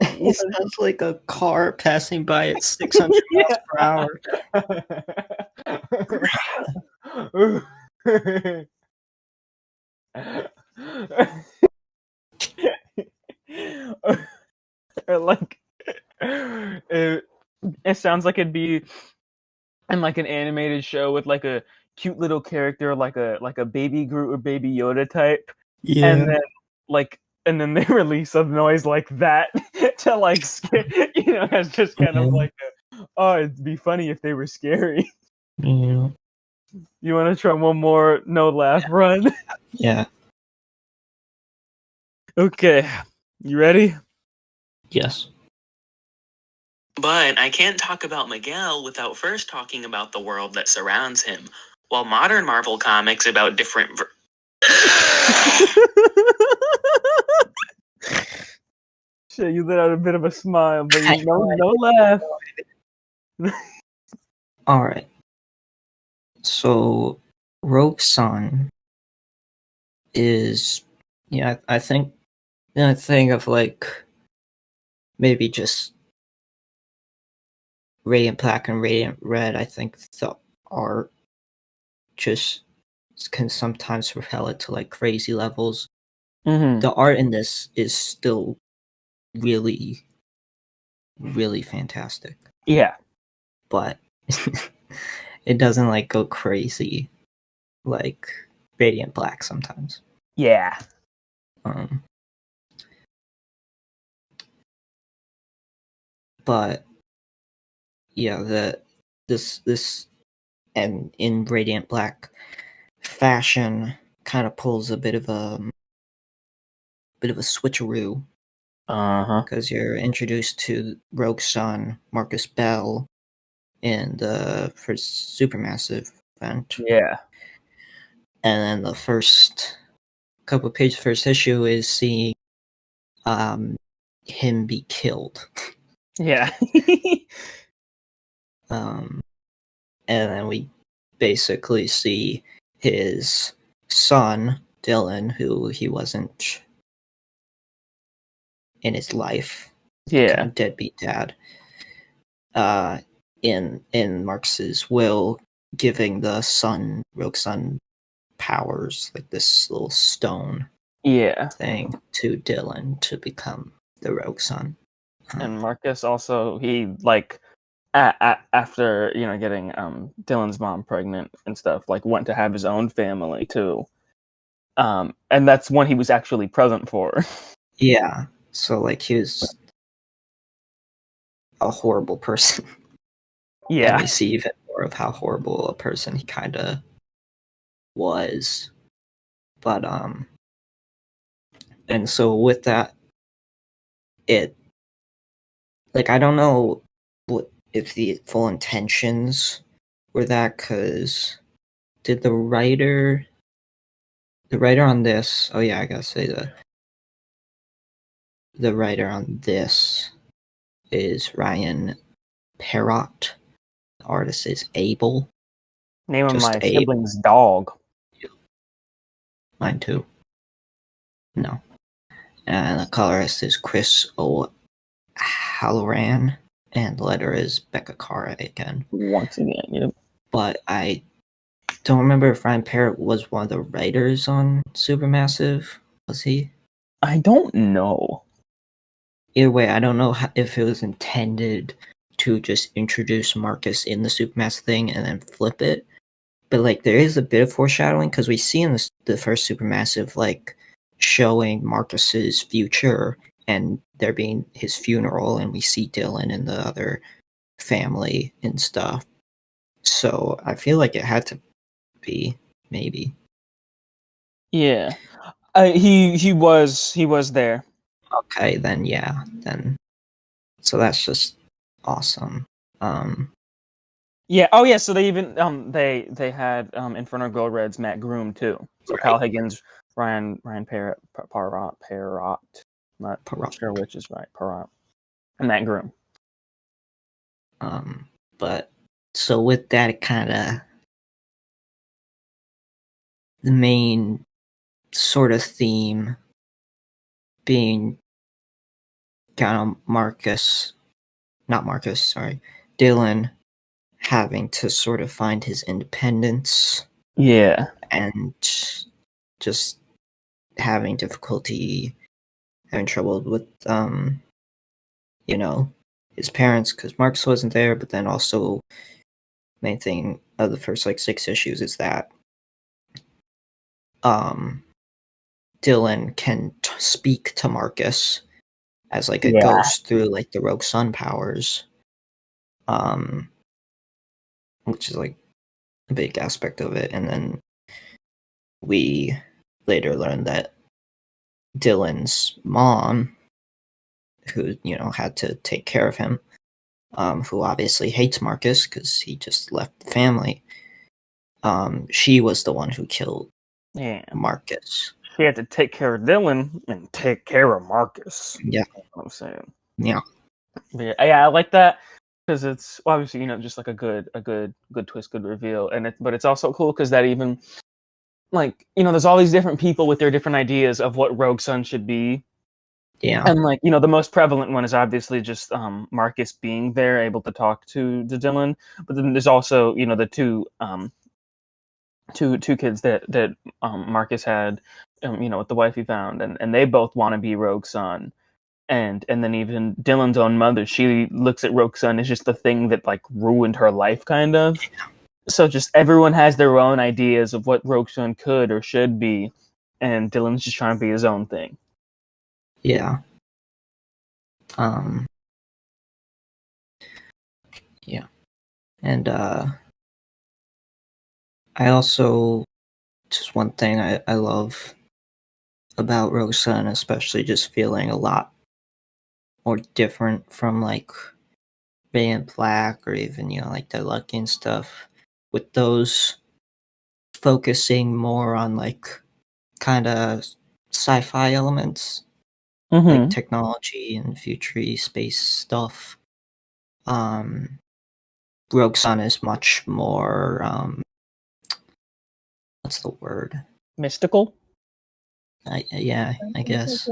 It sounds like a car passing by at 600 miles per hour. Or like it sounds like it'd be in like an animated show with like a cute little character like a baby Groot or baby Yoda type, and then like and then they release a noise like that to like scare, as just kind of like oh, it'd be funny if they were scary. Yeah. You want to try one more no laugh run? Yeah. Okay, you ready? Yes. But I can't talk about Miguel without first talking about the world that surrounds him. While modern Marvel comics about different Shit, you let out a bit of a smile, but no laugh. All right. So, Rogue Sun is, I think, a thing of like maybe just Radiant Black and Radiant Red. I think the art just can sometimes propel it to like crazy levels. Mm-hmm. The art in this is still really, really fantastic, Yeah. but it doesn't like go crazy like Radiant Black sometimes. Yeah. But yeah, this and in Radiant Black fashion kind of pulls a bit of a switcheroo, because you're introduced to Rogue Sun, Marcus Bell, in the first Supermassive event, Yeah. and then the first couple pages, first issue is seeing him be killed. Yeah. And then we basically see his son, Dylan, who he wasn't in his life, Yeah. kind of deadbeat dad, in Marx's will, giving the son, Rogue Sun, powers, like this little stone Yeah. thing, to Dylan to become the Rogue Sun. And Marcus also, he like after getting Dylan's mom pregnant and stuff, like went to have his own family too. And that's when he was actually present for. Yeah, so like he was a horrible person. Yeah. And we see even more of how horrible a person he kind of was. But and so with that, it, like, I don't know what if the full intentions were that, because did the writer on this, oh yeah, I gotta say the writer on this is Ryan Perrott. The artist is Abel. Name of Just my Abe. sibling's dog. Mine too. No. And the colorist is Chris O'Halloran, and the letter is Becca Cara again. Once again, yep. But I don't remember if Ryan Parrott was one of the writers on Supermassive. Was he? I don't know. Either way, I don't know if it was intended to just introduce Marcus in the Supermassive thing and then flip it. But like, there is a bit of foreshadowing because we see in the first Supermassive, like, showing Marcus's future and there being his funeral, and we see Dylan and the other family and stuff. So I feel like it had to be, maybe. Yeah, he was there. Okay, then yeah, then. So that's just awesome. Yeah. Oh yeah. So they even they had Inferno Girl Red's Matt Groom too. So Right. Kyle Higgins, Ryan Parrott. Not Parrott. sure which is right. Parrott and Matt Groom. But so with that, it kind of the main sort of theme being kind of Dylan having to sort of find his independence Yeah. and just having trouble with his parents because Marcus wasn't there, but then also main thing of the first like 6 issues is that Dylan can speak to Marcus as like a ghost through like the Rogue Sun powers, which is like a big aspect of it. And then we later learned that Dylan's mom, who had to take care of him, who obviously hates Marcus because he just left the family, she was the one who killed Marcus. She had to take care of Dylan and take care of Marcus. Yeah. You know what I'm saying. Yeah. But yeah, I like that because it's obviously just like a good twist, good reveal, but it's also cool because that even like there's all these different people with their different ideas of what Rogue Sun should be. Yeah. And like the most prevalent one is obviously just Marcus being there, able to talk to Dylan. But then there's also the two kids that Marcus had, with the wife he found, and they both want to be Rogue Sun. And then even Dylan's own mother, she looks at Rogue Sun as just the thing that like ruined her life, kind of. So just everyone has their own ideas of what Rogue Sun could or should be, and Dylan's just trying to be his own thing. Yeah. Yeah. And I also, just one thing I love about Rogue Sun, especially just feeling a lot more different from like Radiant Black or even like the Lucky and stuff, with those focusing more on like kind of sci-fi elements, like technology and future space stuff. Rogue Sun is much more what's the word? Mystical? I guess.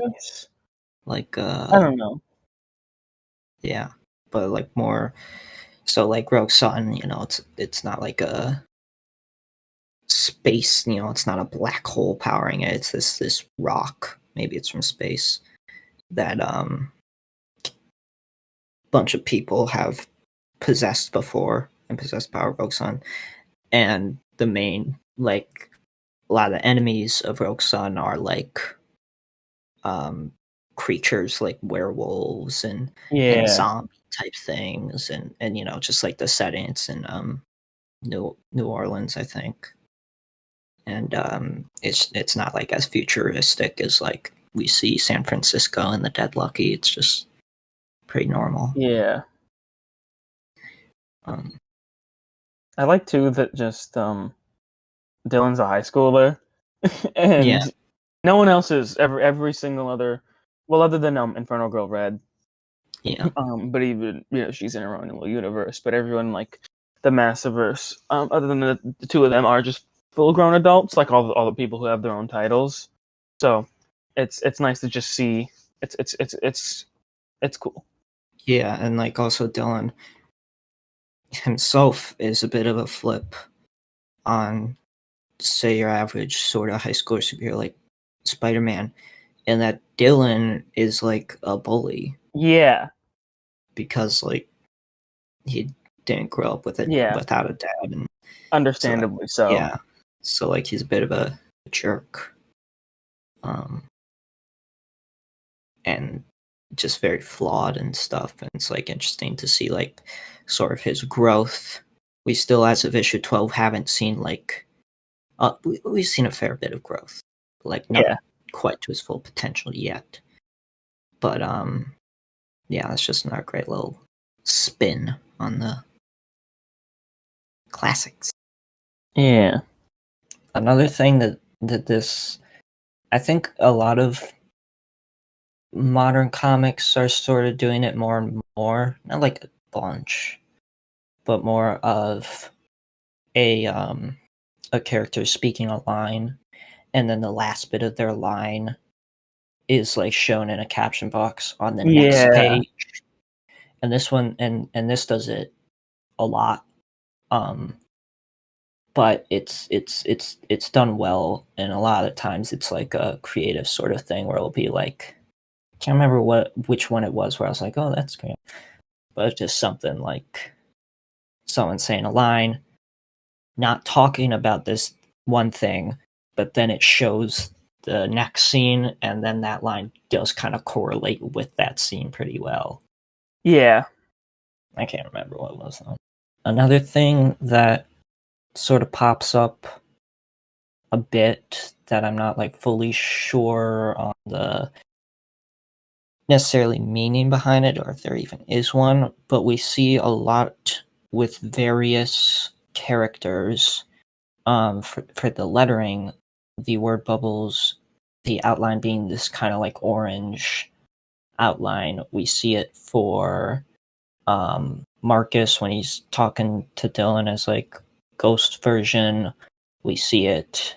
Like I don't know. Yeah, but like more so like Rogue Sun, it's not like a space, it's not a black hole powering it. It's this rock, maybe it's from space, that bunch of people have possessed before and possessed power of Rogue Sun. And the main, like, a lot of the enemies of Rogue Sun are like creatures like werewolves and zombie type things, and just like the settings in New Orleans, I think. And it's not like as futuristic as like we see San Francisco and the Dead Lucky. It's just pretty normal. Yeah. I like too that just Dylan's a high schooler, and no one else is every single other, well, other than Inferno Girl Red. Yeah. But even she's in her own little universe. But everyone like the Massiverse, other than the two of them, are just full grown adults, like all the people who have their own titles. So it's nice to just see. It's cool. Yeah, and like also Dylan himself is a bit of a flip on, say, your average sort of high school superhero like Spider-Man, and that Dylan is like a bully Yeah, because like he didn't grow up with it Yeah. without a dad, and understandably so. yeah, so like he's a bit of a jerk, and just very flawed and stuff. And it's like interesting to see like sort of his growth. We still, as of issue 12, haven't seen like we've seen a fair bit of growth, like not Yeah. quite to his full potential yet. But yeah, that's just another great little spin on the classics. Yeah. Another thing that this, I think a lot of modern comics are sort of doing it more and more, not like a bunch, but more of a character speaking a line, and then the last bit of their line is like shown in a caption box on the next Yeah. page. And this one, and this does it a lot, but it's done well, and a lot of the times it's like a creative sort of thing where it'll be like, I can't remember which one it was where I was like, oh, that's great, but it's just something like someone saying a line, not talking about this one thing, but then it shows the next scene, and then that line does kind of correlate with that scene pretty well. Yeah. I can't remember what it was though. Another thing that sort of pops up a bit that I'm not like fully sure on the necessarily meaning behind it, or if there even is one, but we see a lot with various characters, for the lettering, the word bubbles, the outline being this kind of like orange outline. We see it for Marcus when he's talking to Dylan as like ghost version. We see it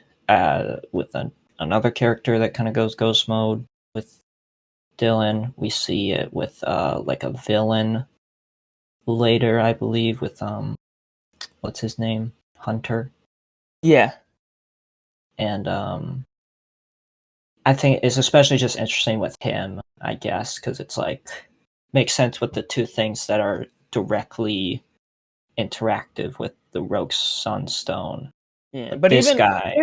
with another character that kind of goes ghost mode with Dylan. We see it with like a villain later, I believe, with what's his name? Hunter. Yeah. And I think it's especially just interesting with him, I guess, because it's like makes sense with the two things that are directly interactive with the Rogue Sunstone. Yeah, But but this even guy,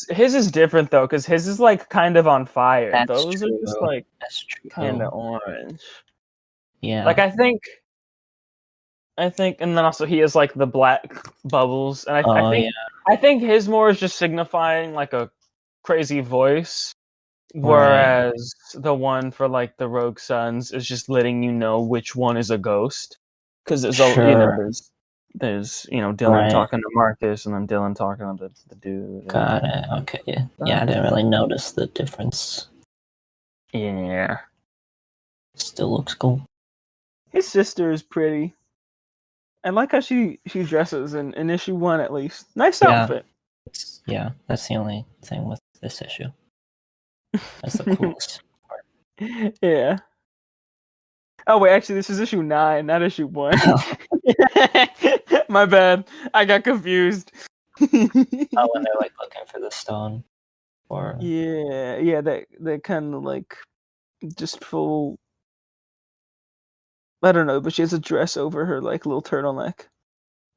his is different though, because his is like kind of on fire. that's Those are just true. like That's true. kind of orange. Yeah. Like I think, and then also he has like the black bubbles, and Oh yeah. I think his more is just signifying like a crazy voice, Right. whereas the one for like the Rogue Sons is just letting you know which one is a ghost, because there's Sure. there's Dylan Right. talking to Marcus, and then Dylan talking to the dude. Got it. Okay. Yeah, I didn't really notice the difference. Yeah. Still looks cool. His sister is pretty. I like how she dresses in issue 1 at least. Nice Yeah. outfit. Yeah, that's the only thing with this issue. That's the coolest part. Yeah. Oh wait, actually, this is issue 9, not issue 1. My bad. I got confused. Oh, when they're like looking for the stone, or Yeah, that kind of like just full. I don't know, but she has a dress over her like little turtleneck.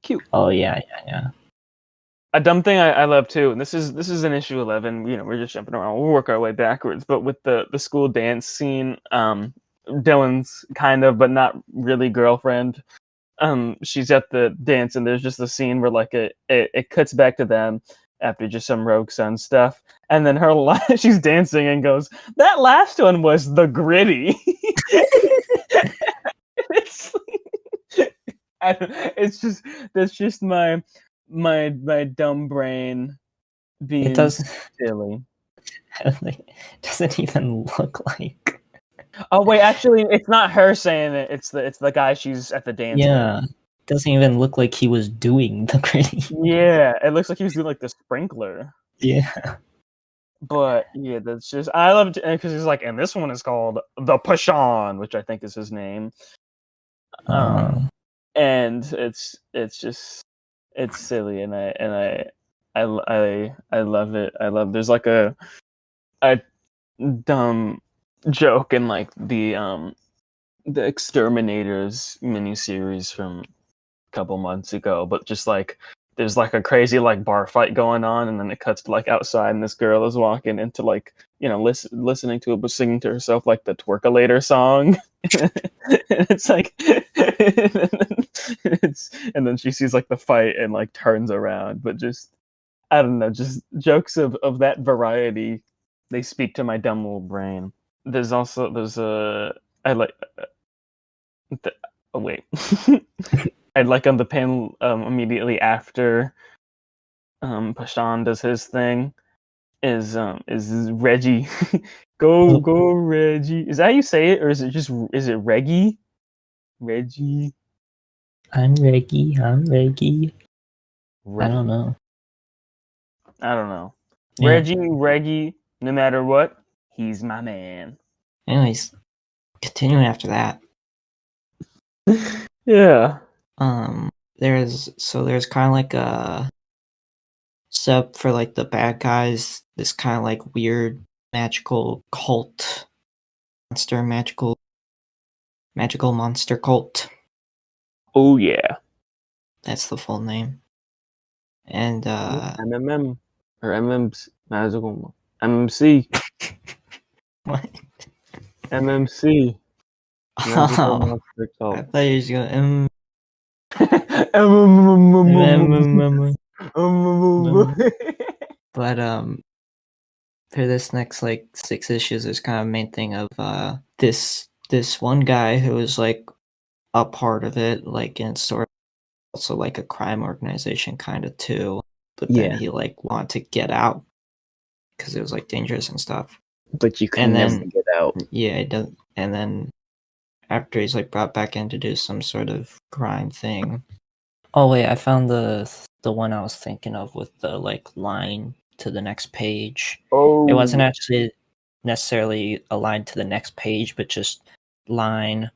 Cute. oh yeah. A dumb thing I love too, and this is in issue 11. We're just jumping around. We'll work our way backwards, but with the school dance scene, Dylan's kind of, but not really girlfriend. She's at the dance, and there's just a scene where like it cuts back to them after just some Rogue Sun stuff, and then she's dancing and goes, "That last one was the gritty." It's just that's just my dumb brain being it doesn't. silly. It doesn't even look like. Oh wait, actually, it's not her saying it. It's the guy she's at the dance with. Yeah, doesn't even look like he was doing the gritty. Yeah, it looks like he was doing like the sprinkler. Yeah. But yeah, that's just I love it because he's like, and this one is called the Pashan, which I think is his name. And it's just it's silly, and I love it. I love there's like a dumb joke in like the Exterminators miniseries from a couple months ago, but just like there's like a crazy like bar fight going on, and then it cuts to like outside, and this girl is walking into like listening to it, but singing to herself like the Twerkulator song. And it's like and then she sees like the fight and like turns around, but just I don't know, just jokes of that variety. They speak to my dumb little brain. There's a I like oh wait. I'd like on the panel immediately after Pashan does his thing is Reggie. Go Reggie. Is that how you say it, or is it Reggie? Reggie. I'm Reggie. I don't know. Yeah. Reggie, no matter what, he's my man. Anyways, continuing after that. Yeah. There's kind of like a setup for like the bad guys. This kind of like weird magical cult monster, magical monster cult. Oh yeah. That's the full name. And MMM or MM's magical MMC. what? MMC. Magical Oh, Monster Cult. I thought you was going. But for this next like 6 issues, there's kind of main thing of this one guy who was like a part of it, like in sort of also like a crime organization kind of too. But then Yeah. he like wanted to get out because it was like dangerous and stuff. But you can And never then get out. yeah, it does. And then after he's like brought back in to do some sort of crime thing. Oh wait, I found the one I was thinking of with the like line to the next page. Oh. It wasn't actually necessarily a line to the next page, but just line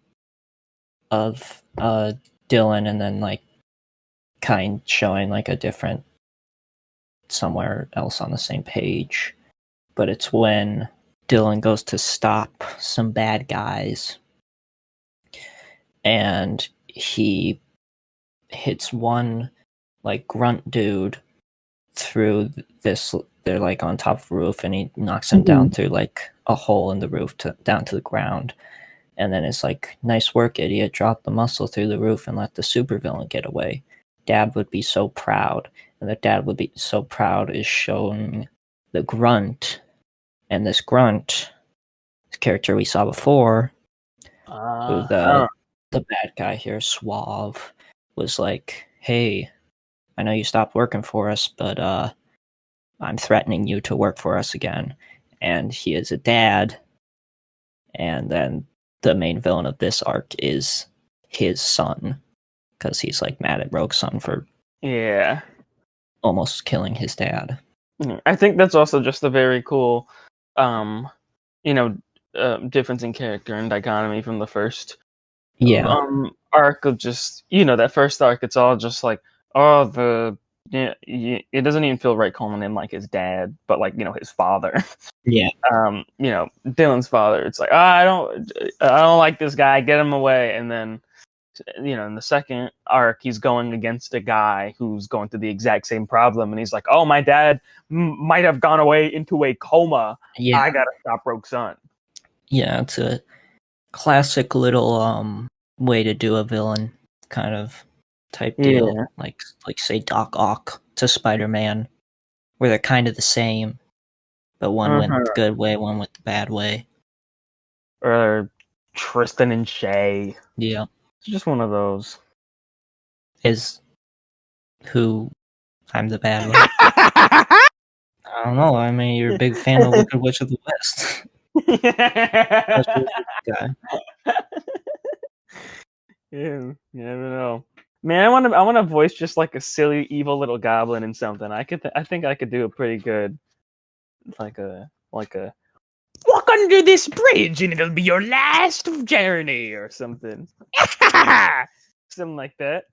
of Dylan and then like kind showing like a different somewhere else on the same page. But it's when Dylan goes to stop some bad guys and he hits one like grunt dude through this, they're like on top of the roof, and he knocks him down through like a hole in the roof down to the ground. And then it's like, nice work, idiot, drop the muscle through the roof and let the supervillain get away. Dad would be so proud. And the dad would be so proud is showing the grunt. And this grunt, this character we saw before, who the bad guy here, Suave, was like, hey, I know you stopped working for us, but I'm threatening you to work for us again. And he is a dad. And then the main villain of this arc is his son, because he's like mad at Rogue's son for almost killing his dad. I think that's also just a very cool, difference in character and dichotomy from the first arc of just that first arc. It's all just like it doesn't even feel right calling him like his dad, but like his father. Yeah. Dylan's father. It's like I don't like this guy. Get him away. And then in the second arc, he's going against a guy who's going through the exact same problem, and he's like, "Oh, my dad might have gone away into a coma. Yeah. I gotta stop Rogue's son." Yeah, it's a classic little way to do a villain kind of type deal. Yeah. Like say Doc Ock to Spider-Man, where they're kind of the same, but one went the good way, one went the bad way. Or Tristan and Shay. Yeah. It's just one of those. Is who I'm the bad way. I don't know. I mean, you're a big fan of Wicked Witch of the West. Yeah, you never know. Man, I want to voice just like a silly, evil little goblin in something. I think I could do a pretty good, like a walk under this bridge and it'll be your last journey or something. Something like that.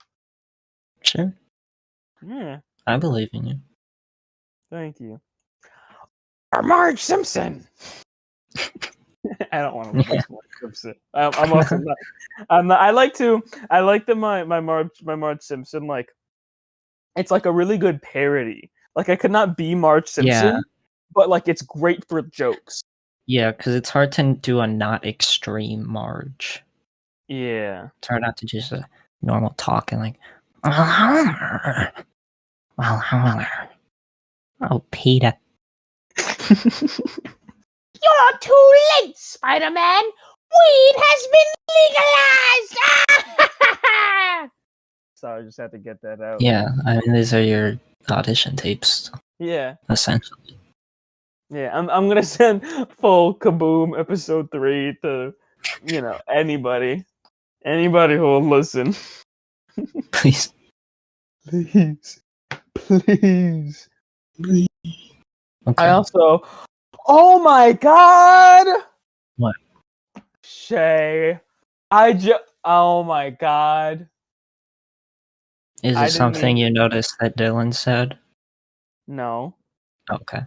Sure, Yeah, I believe in you. thank you. Or Marge Simpson. I don't want to voice Marge Simpson. I'm also not. I'm not. I like my Marge Simpson, like it's like a really good parody. Like I could not be Marge Simpson, Yeah, but like it's great for jokes. yeah, because it's hard to do a not extreme Marge. Yeah. It's hard not to just a normal talk and like, oh, Peter. You're too late, Spider-Man. Weed has been legalized. Sorry, I just had to get that out. Yeah, I mean, these are your audition tapes, Yeah. essentially. Yeah, I'm gonna send full Kaboom episode 3 to anybody who will listen. Please. Please. Please. Okay. I also oh my god! What? Shay. Oh my god. Is I it didn't something even you noticed that Dylan said? No. Okay.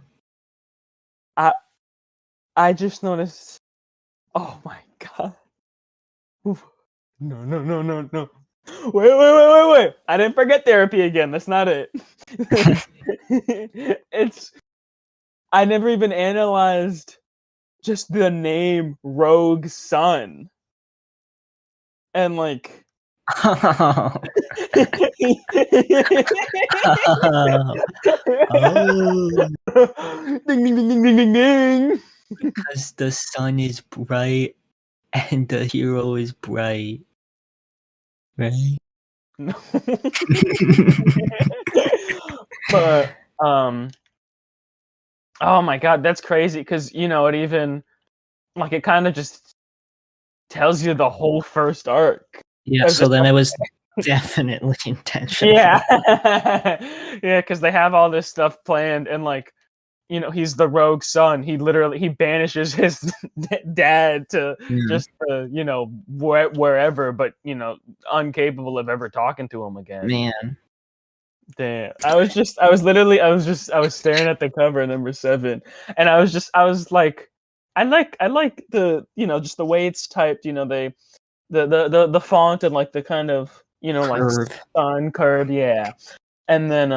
I just noticed oh my god. Oof. No, no, no, no, no. Wait. I didn't forget therapy again. That's not it. It's I never even analyzed just the name Rogue Sun. And like Oh. Oh. Ding ding ding ding ding ding ding. Because the sun is bright and the hero is bright. Right? No. But oh my god, that's crazy because it even like it kind of just tells you the whole first arc. Yeah, Of so just then it was definitely intentional. yeah, yeah, because they have all this stuff planned, and like he's the rogue son. He banishes his dad to Yeah. just wherever, but incapable of ever talking to him again. Man. Damn. I was staring at the cover number 7, and I was like, I like the just the way it's typed. The font and like the kind of like Curve. sun curve, yeah. And then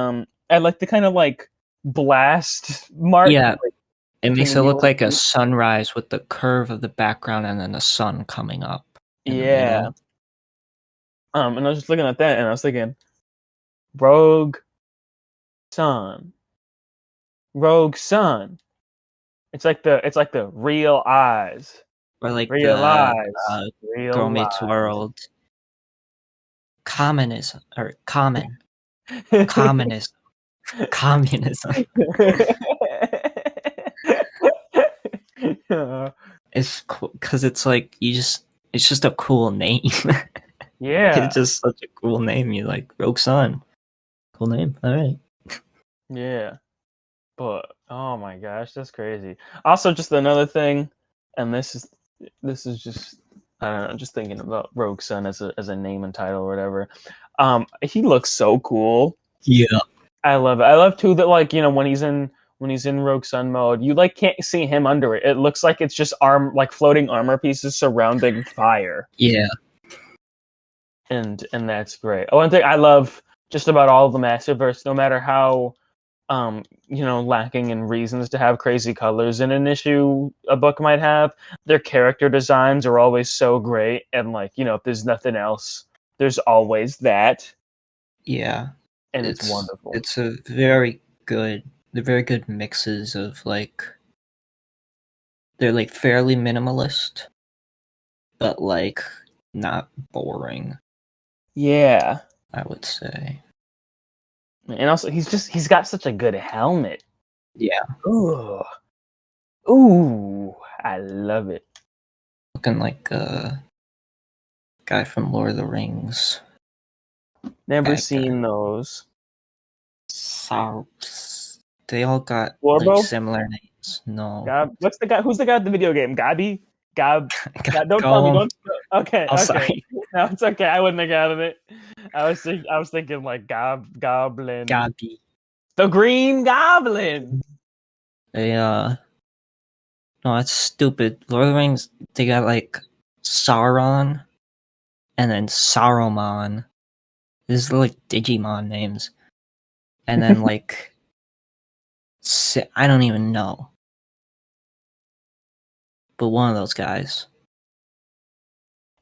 I like the kind of like blast mark. Yeah. Like, It makes it between look the like a sunrise with the curve of the background and then the sun coming up in the yeah. middle. And I was just looking at that and I was thinking, Rogue Sun. Rogue Sun. It's like the real eyes. Or like Real the eyes. Girl Real Meets eyes. World. Communism. Or common. Communism. Communism. It's cool because it's like it's just a cool name. Yeah. It's just such a cool name. You like Rogue Sun. Cool name. All right. Yeah. But oh my gosh, that's crazy. Also, just another thing, and this is just I don't know, just thinking about Rogue Sun as a name and title or whatever. He looks so cool. Yeah. I love it. I love too that like when he's in Rogue Sun mode, you like can't see him under it. It looks like it's just floating armor pieces surrounding fire. Yeah. And that's great. One thing I love just about all of the Massiveverse, no matter how lacking in reasons to have crazy colors in an issue a book might have, their character designs are always so great. And like if there's nothing else, there's always that. Yeah. And it's wonderful. It's a very good. They're very good mixes of like. They're like fairly minimalist, but like not boring. Yeah. I would say. And also he's got such a good helmet. Yeah. Ooh, I love it. Looking like a guy from Lord of the Rings. Never Bad guy. seen those. They all got Warbo? like similar names. No. Gab, what's the guy? Who's the guy at the video game? Gabi? Gab? Don't tell me. Go. Don't. Okay. I'm Okay. sorry. No, it's okay. I wouldn't have gotten it. I was thinking like Goblin. Gabi. The Green Goblin. They no, that's stupid. Lord of the Rings, they got like Sauron and then Saruman. These are like Digimon names. And then like I don't even know. But one of those guys.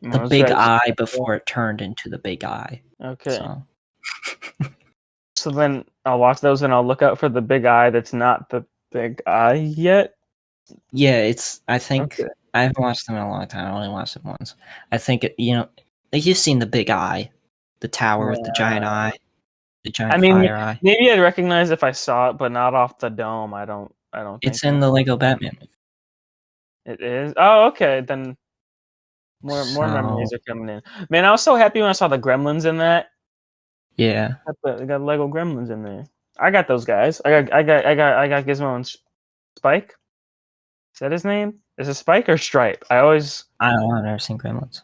The Let's big try- eye before it turned into the big eye. Okay. So So then I'll watch those and I'll look out for the big eye that's not the big eye yet. yeah, I think Okay. I haven't watched them in a long time. I only watched it once. I think like you've seen the big eye, the tower with the giant eye, the giant I mean, fire eye. maybe I'd recognize if I saw it, but not off the dome. I don't It's think in the Lego Batman movie. it is. Oh, okay. Then more memories So- are coming in. Man, I was so happy when I saw the Gremlins in that. Yeah. They got Lego Gremlins in there. I got those guys. I got Gizmo and Spike. Is that his name? Is it Spike or Stripe? I don't know, I've never seen Gremlins.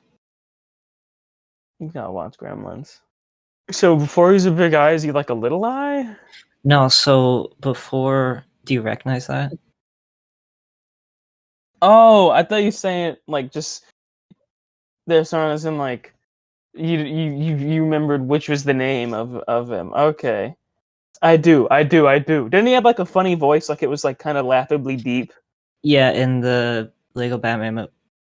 You gotta watch Gremlins. So before he's a big eye, is he like a little eye? No, so before, do you recognize that? Oh, I thought you saying like just there's someone as in like you remembered which was the name of him. Okay. I do. Didn't he have like a funny voice? Like it was like kind of laughably deep. Yeah, in the Lego Batman or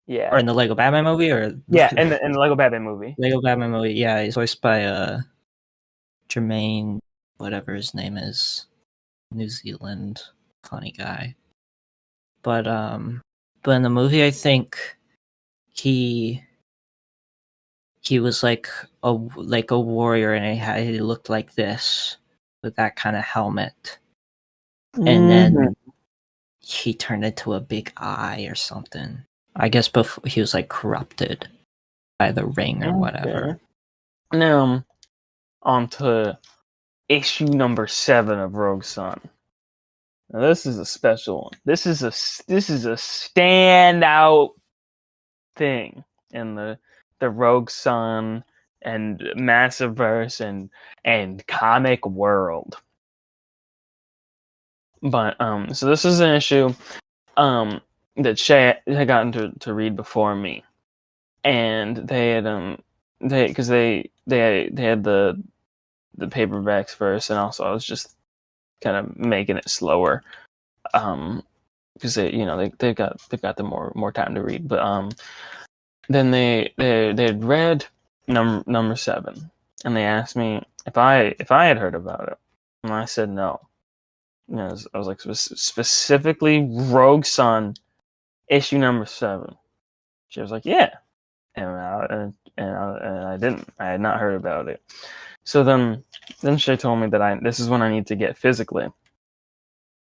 Yeah. in the Lego Batman movie, or Yeah, in the Lego Batman movie. Lego Batman movie. Yeah, he's voiced by Jermaine, whatever his name is, New Zealand funny guy. But in the movie, I think he was like a warrior, and he looked like this with that kind of helmet, and then he turned into a big eye or something. I guess before he was like corrupted by the ring or whatever. Now on to issue number 7 of Rogue Sun. Now this is a special one. This is a standout thing in the Rogue Sun and Massiverse and comic world. But so this is an issue that Shay had gotten to read before me, and they had they had the paperbacks first, and also I was just kind of making it slower because they've got the more time to read. But then they had read number 7, and they asked me if I had heard about it, and I said no. I was like specifically Rogue Sun issue number 7. She was like, yeah, and I didn't. I had not heard about it. So then she told me that this is when I need to get physically.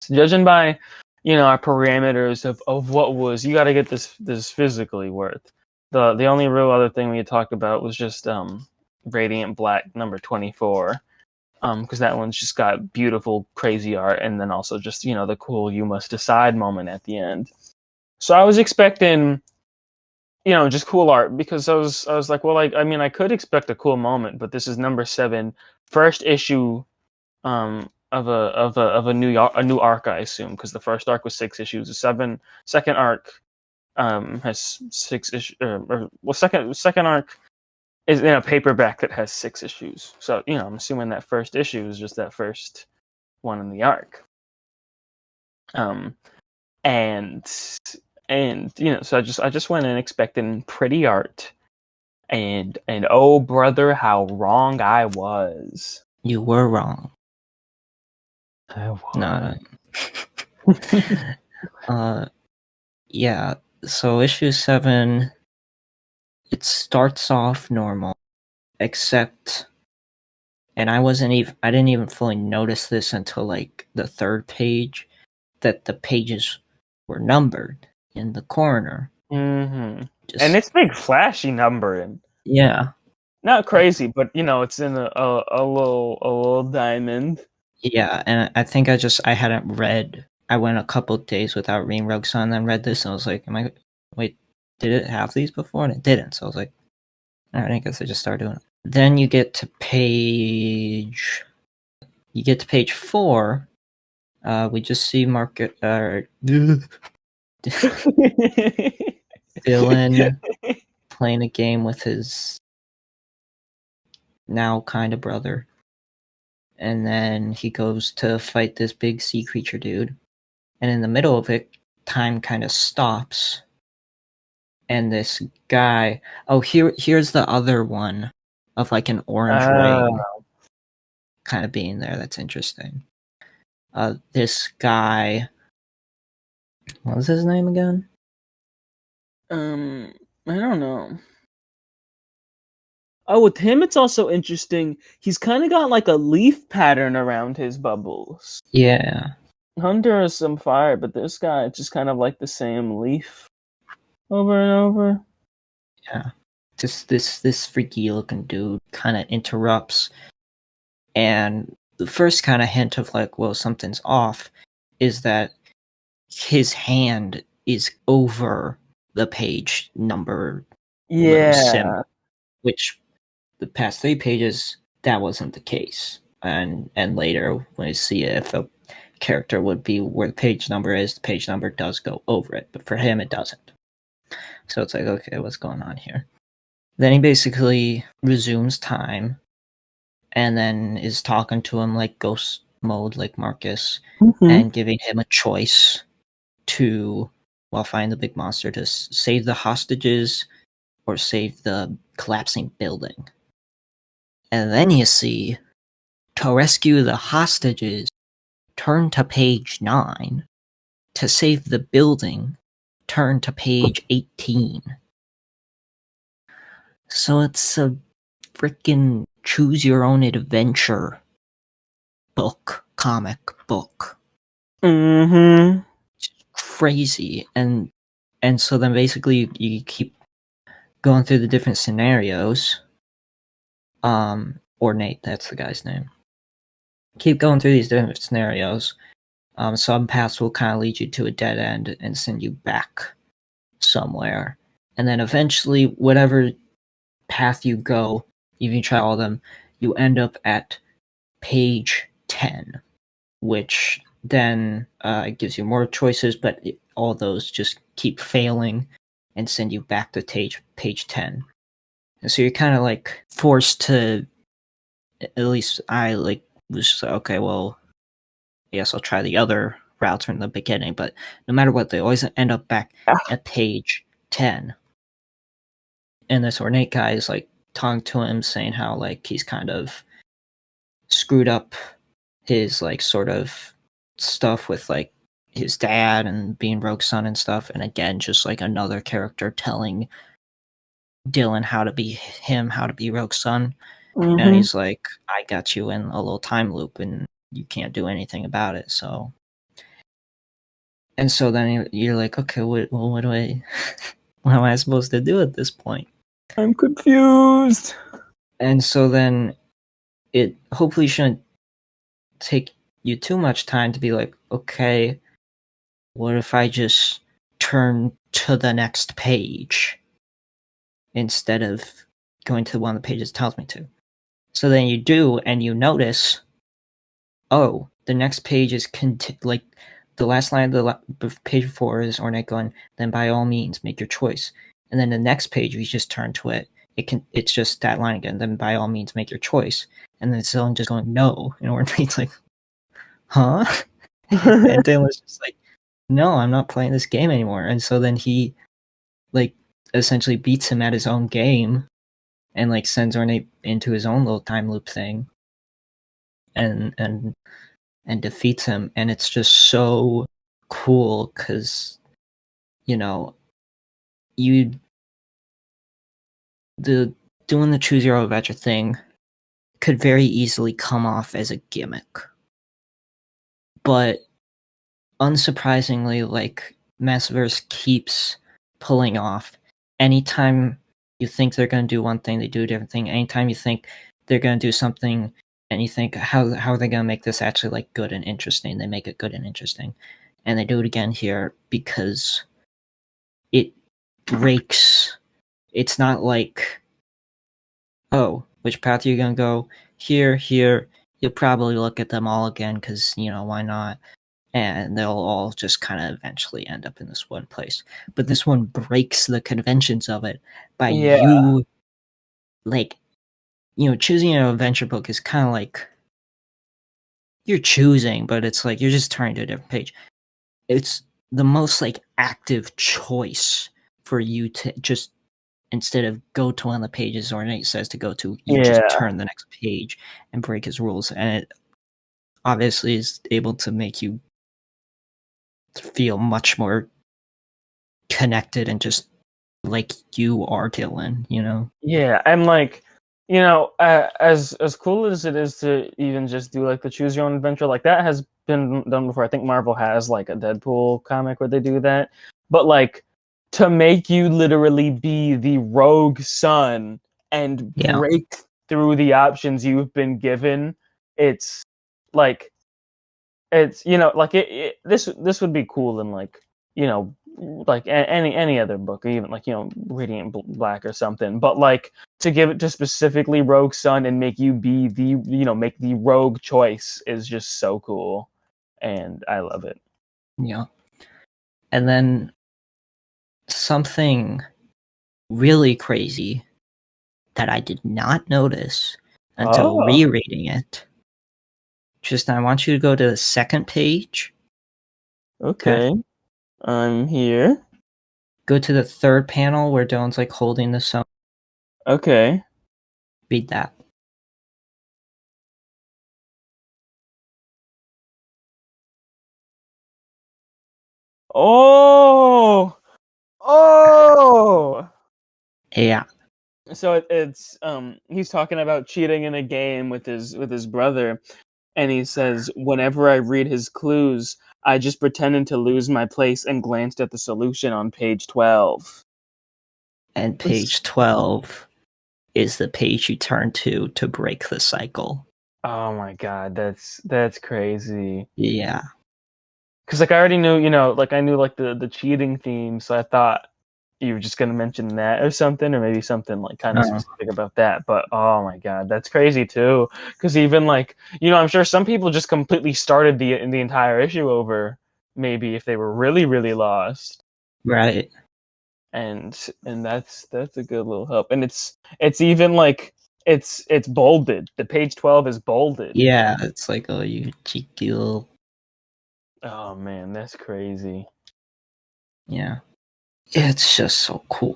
So judging by, our parameters of what was, you got to get this physically worth. The only real other thing we had talked about was just Radiant Black number 24. Because that one's just got beautiful, crazy art, and then also just the cool "you must decide" moment at the end. So I was expecting, just cool art because I was like, well, like I could expect a cool moment, but this is number 7, first issue, of a new arc, I assume, because the first arc was 6 issues. The second arc, has 6 issues, second arc is in a paperback that has 6 issues. So, I'm assuming that first issue is just that first one in the arc. And so I just went in expecting pretty art. And oh brother, how wrong I was. You were wrong. I was. No. Yeah. So issue 7, it starts off normal, except, and I didn't even fully notice this until like the 3rd page, that the pages were numbered in the corner. And it's big flashy numbering. Yeah. Not crazy, but it's in a little diamond. Yeah, and I think I hadn't read. I went a couple days without reading Rogue Sun, then read this, and I was like, wait, did it have these before? And it didn't. So I was like, all right, I guess I just started doing it. Then you get to page 4. We just see Dylan playing a game with his now kind of brother. And then he goes to fight this big sea creature dude. And in the middle of it, time kind of stops. And this guy, here's the other one of like an orange ring kind of being there. That's interesting. This guy, what was his name again? I don't know. Oh, with him, it's also interesting. He's kind of got like a leaf pattern around his bubbles. Yeah. Hunter has some fire, but this guy it's just kind of like the same leaf over and over. Yeah. Just this freaky looking dude kind of interrupts, and the first kind of hint of like, well, something's off is that his hand is over the page number little symbol, which the past 3 pages that wasn't the case. And later when you see it, if a character would be where the page number is, the page number does go over it, but for him it doesn't. So it's like, okay, what's going on here? Then he basically resumes time and then is talking to him like ghost mode, like Marcus, and giving him a choice to, find the big monster, to save the hostages or save the collapsing building. And then you see, to rescue the hostages, turn to page 9. To save the building, turn to page 18. So it's a freaking choose your own adventure comic book. Mm-hmm. Crazy. And so then basically you keep going through the different scenarios. Ornate, that's the guy's name. Keep going through these different scenarios. Some paths will kind of lead you to a dead end and send you back somewhere. And then eventually, whatever path you go, if you try all of them, you end up at page 10, which then gives you more choices, but all those just keep failing and send you back to page 10. And so you're kind of like forced to, at least I was just like, okay, well, I guess I'll try the other routes from the beginning, but no matter what, they always end up back at page 10. And this ornate guy is like talking to him, saying how like he's kind of screwed up his like sort of stuff with like his dad and being Rogue Son and stuff. And again, just like another character telling Dylan how to be him, how to be Rogue Son. Mm-hmm. And he's like, I got you in a little time loop and you can't do anything about it. So, and so then you're like, okay, what do I, what am I supposed to do at this point? I'm confused. And so then it hopefully shouldn't take you too much time to be like, okay, what if I just turn to the next page instead of going to one of the pages it tells me to? So then you do, and you notice, oh, the next page is like the last line of the page 4 is Ornate going, then by all means make your choice. And then the next page, you just turn to it. It's just that line again. Then by all means make your choice. And then someone just going no, and Ornate's like, huh? And Dylan was just like, no, I'm not playing this game anymore. And so then he like essentially beats him at his own game and like sends Ornate into his own little time loop thing and defeats him. And it's just so cool because doing the choose your own adventure thing could very easily come off as a gimmick. But unsurprisingly, like Massiverse keeps pulling off anytime you think they're going to do one thing, they do a different thing. Anytime you think they're going to do something and you think, how are they going to make this actually like good and interesting? They make it good and interesting. And they do it again here because it breaks. It's not like, oh, which path are you going to go? Here. You'll probably look at them all again because, why not? And they'll all just kind of eventually end up in this one place. But this one breaks the conventions of it by Yeah. you, like, choosing an adventure book is kind of like you're choosing, but it's like you're just turning to a different page. It's the most like active choice for you to just, instead of go to one of the pages or Nate says to go to, you just turn the next page and break his rules. And it obviously is able to make you feel much more connected and just like you are Dylan, Yeah, and like, as cool as it is to even just do like the choose your own adventure, like that has been done before. I think Marvel has like a Deadpool comic where they do that. But like to make you literally be the rogue son and Yeah. break through the options you've been given, it's like like this would be cool in like like any other book, or even like Radiant Black or something. But like to give it to specifically Rogue Sun and make you be the make the rogue choice is just so cool, and I love it. Yeah. And then something really crazy that I did not notice until rereading it. Tristan, I want you to go to the second page. Okay. I'm here. Go to the third panel where Dylan's like holding the stone. Okay. Read that. Oh. Yeah. So it's he's talking about cheating in a game with his brother, and he says, whenever I read his clues, I just pretended to lose my place and glanced at the solution on page 12. And page 12 is the page you turn to break the cycle. Oh my god, that's crazy. Yeah. Because like I already knew, like I knew like the cheating theme, so I thought you were just gonna mention that or something, or maybe something like kind of specific about that. But oh my god, that's crazy too. Because even like I'm sure some people just completely started the entire issue over, maybe if they were really really lost. Right. And that's a good little help. And it's even like it's bolded. The page 12 is bolded. Yeah, it's like, oh, you cheeky little. Oh man, that's crazy. Yeah. It's just so cool.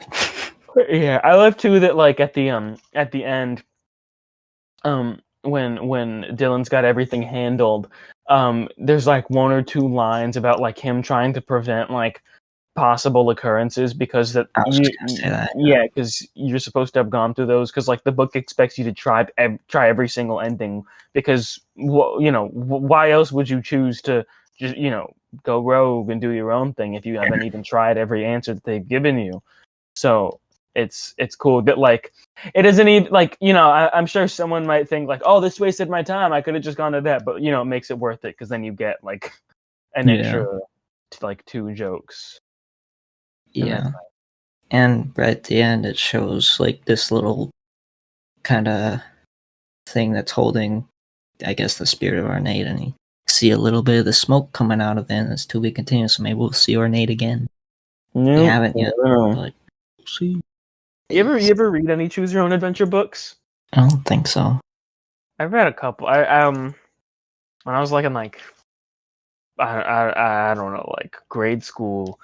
Yeah, I love too that like at the end, when Dylan's got everything handled, there's like one or two lines about like him trying to prevent like possible occurrences because that I was just gonna say that. yeah, because you're supposed to have gone through those because like the book expects you to try every single ending because why else would you choose to just go rogue and do your own thing if you haven't even tried every answer that they've given you. So it's cool that like it isn't even like I'm sure someone might think like, oh, this wasted my time, I could have just gone to that, but it makes it worth it because then you get like an extra like 2 jokes. Yeah. And right at the end, it shows like this little kind of thing that's holding, I guess, the spirit of Ornate, and you see a little bit of the smoke coming out of it, and it's to be continued, so maybe we'll see Ornate again. Nope. We haven't yet, but we'll see. You ever read any choose your own adventure books? I don't think so. I've read a couple. I when I was like in like I don't know, like grade school,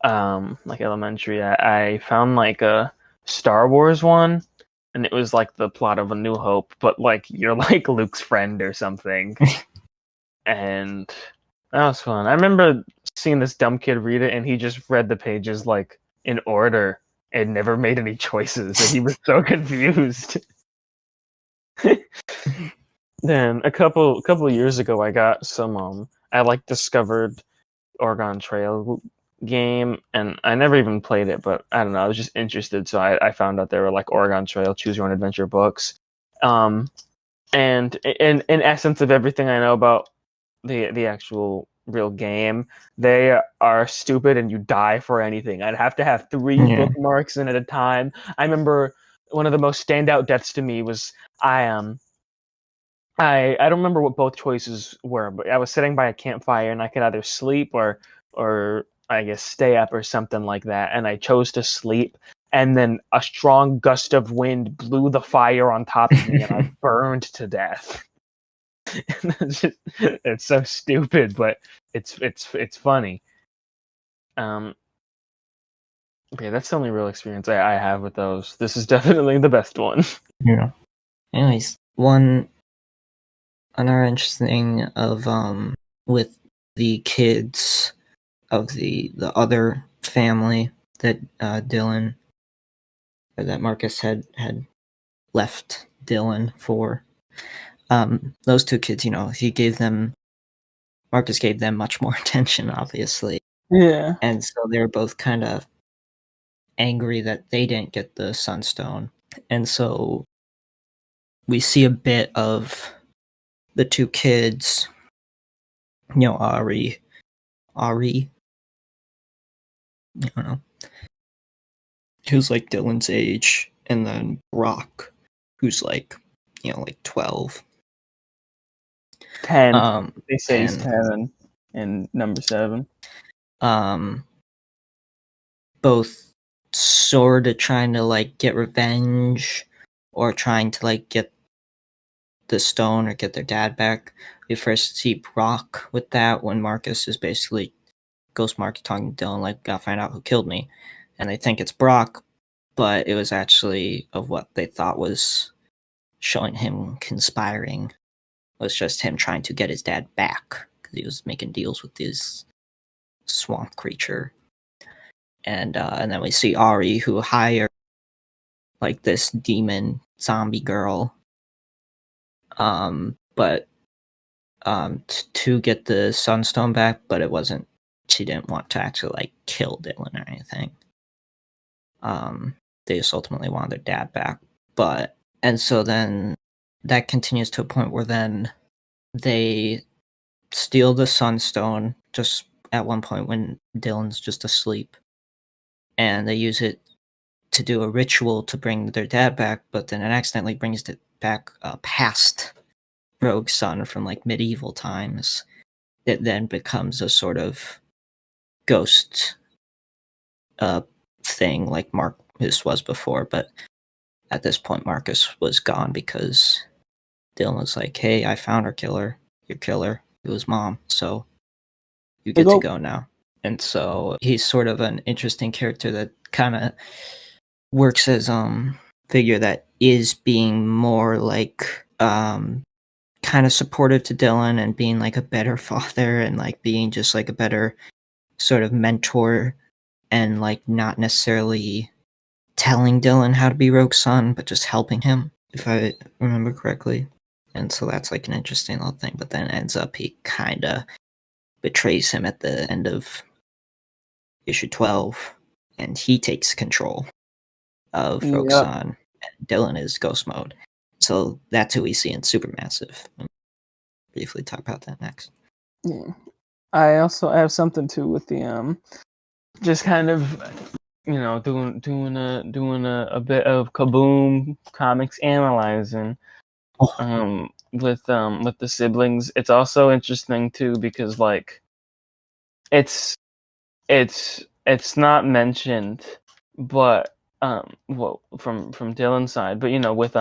like elementary, I found like a Star Wars one, and it was like the plot of A New Hope, but like you're like Luke's friend or something. And that was fun. I remember seeing this dumb kid read it, and he just read the pages like in order and never made any choices, and he was so confused. Then a couple years ago, I got some I like discovered Oregon Trail game, and I never even played it, but I don't know, I was just interested, so I found out there were like Oregon Trail, Choose Your Own Adventure books. And in essence of everything I know about the actual real game, they are stupid and you die for anything. I'd have to have 3 Yeah. bookmarks in at a time. I remember one of the most standout deaths to me was I don't remember what both choices were, but I was sitting by a campfire and I could either sleep or I guess stay up or something like that, and I chose to sleep. And then a strong gust of wind blew the fire on top of me, and I burned to death. It's so stupid, but it's funny. Um, yeah, that's the only real experience I have with those. This is definitely the best one. Yeah. Anyways, another interesting of with the kids of the other family that Dylan or that Marcus had left Dylan for. Those 2 kids, Marcus gave them much more attention, obviously. Yeah. And so they were both kind of angry that they didn't get the Sunstone. And so we see a bit of the 2 kids, Ari, I don't know, who's like Dylan's age, and then Brock, who's like 12. 10. They say he's 10. 10 and number 7. Both sort of trying to like get revenge or trying to like get the stone or get their dad back. We first see Brock with that when Marcus is basically Ghost Marcus talking to Dylan like, gotta find out who killed me. And they think it's Brock, but it was actually of what they thought was showing him conspiring. It was just him trying to get his dad back because he was making deals with this swamp creature. And then we see Ari, who hired like this demon zombie girl, but to get the Sunstone back, but it wasn't. She didn't want to actually like kill Dylan or anything. They just ultimately wanted their dad back, and so then that continues to a point where then they steal the Sunstone just at one point when Dylan's just asleep, and they use it to do a ritual to bring their dad back, but then it accidentally brings it back past Rogue's son from like medieval times. It then becomes a sort of ghost thing like Marcus was before, but at this point Marcus was gone because Dylan was like, hey, I found our killer, your killer. It was mom, so you get to go now. And so he's sort of an interesting character that kind of works as figure that is being more like kind of supportive to Dylan and being like a better father and like being just like a better sort of mentor and like not necessarily telling Dylan how to be Rogue's son, but just helping him, if I remember correctly. And so that's like an interesting little thing, but then ends up he kind of betrays him at the end of issue 12 and he takes control of Rogue's son and Dylan is ghost mode. So that's who we see in Supermassive. We'll briefly talk about that next. Yeah. I have something too with the just kind of doing a bit of Kaboom comics analyzing with the siblings. It's also interesting too because like it's not mentioned, but well from Dylan's side, but with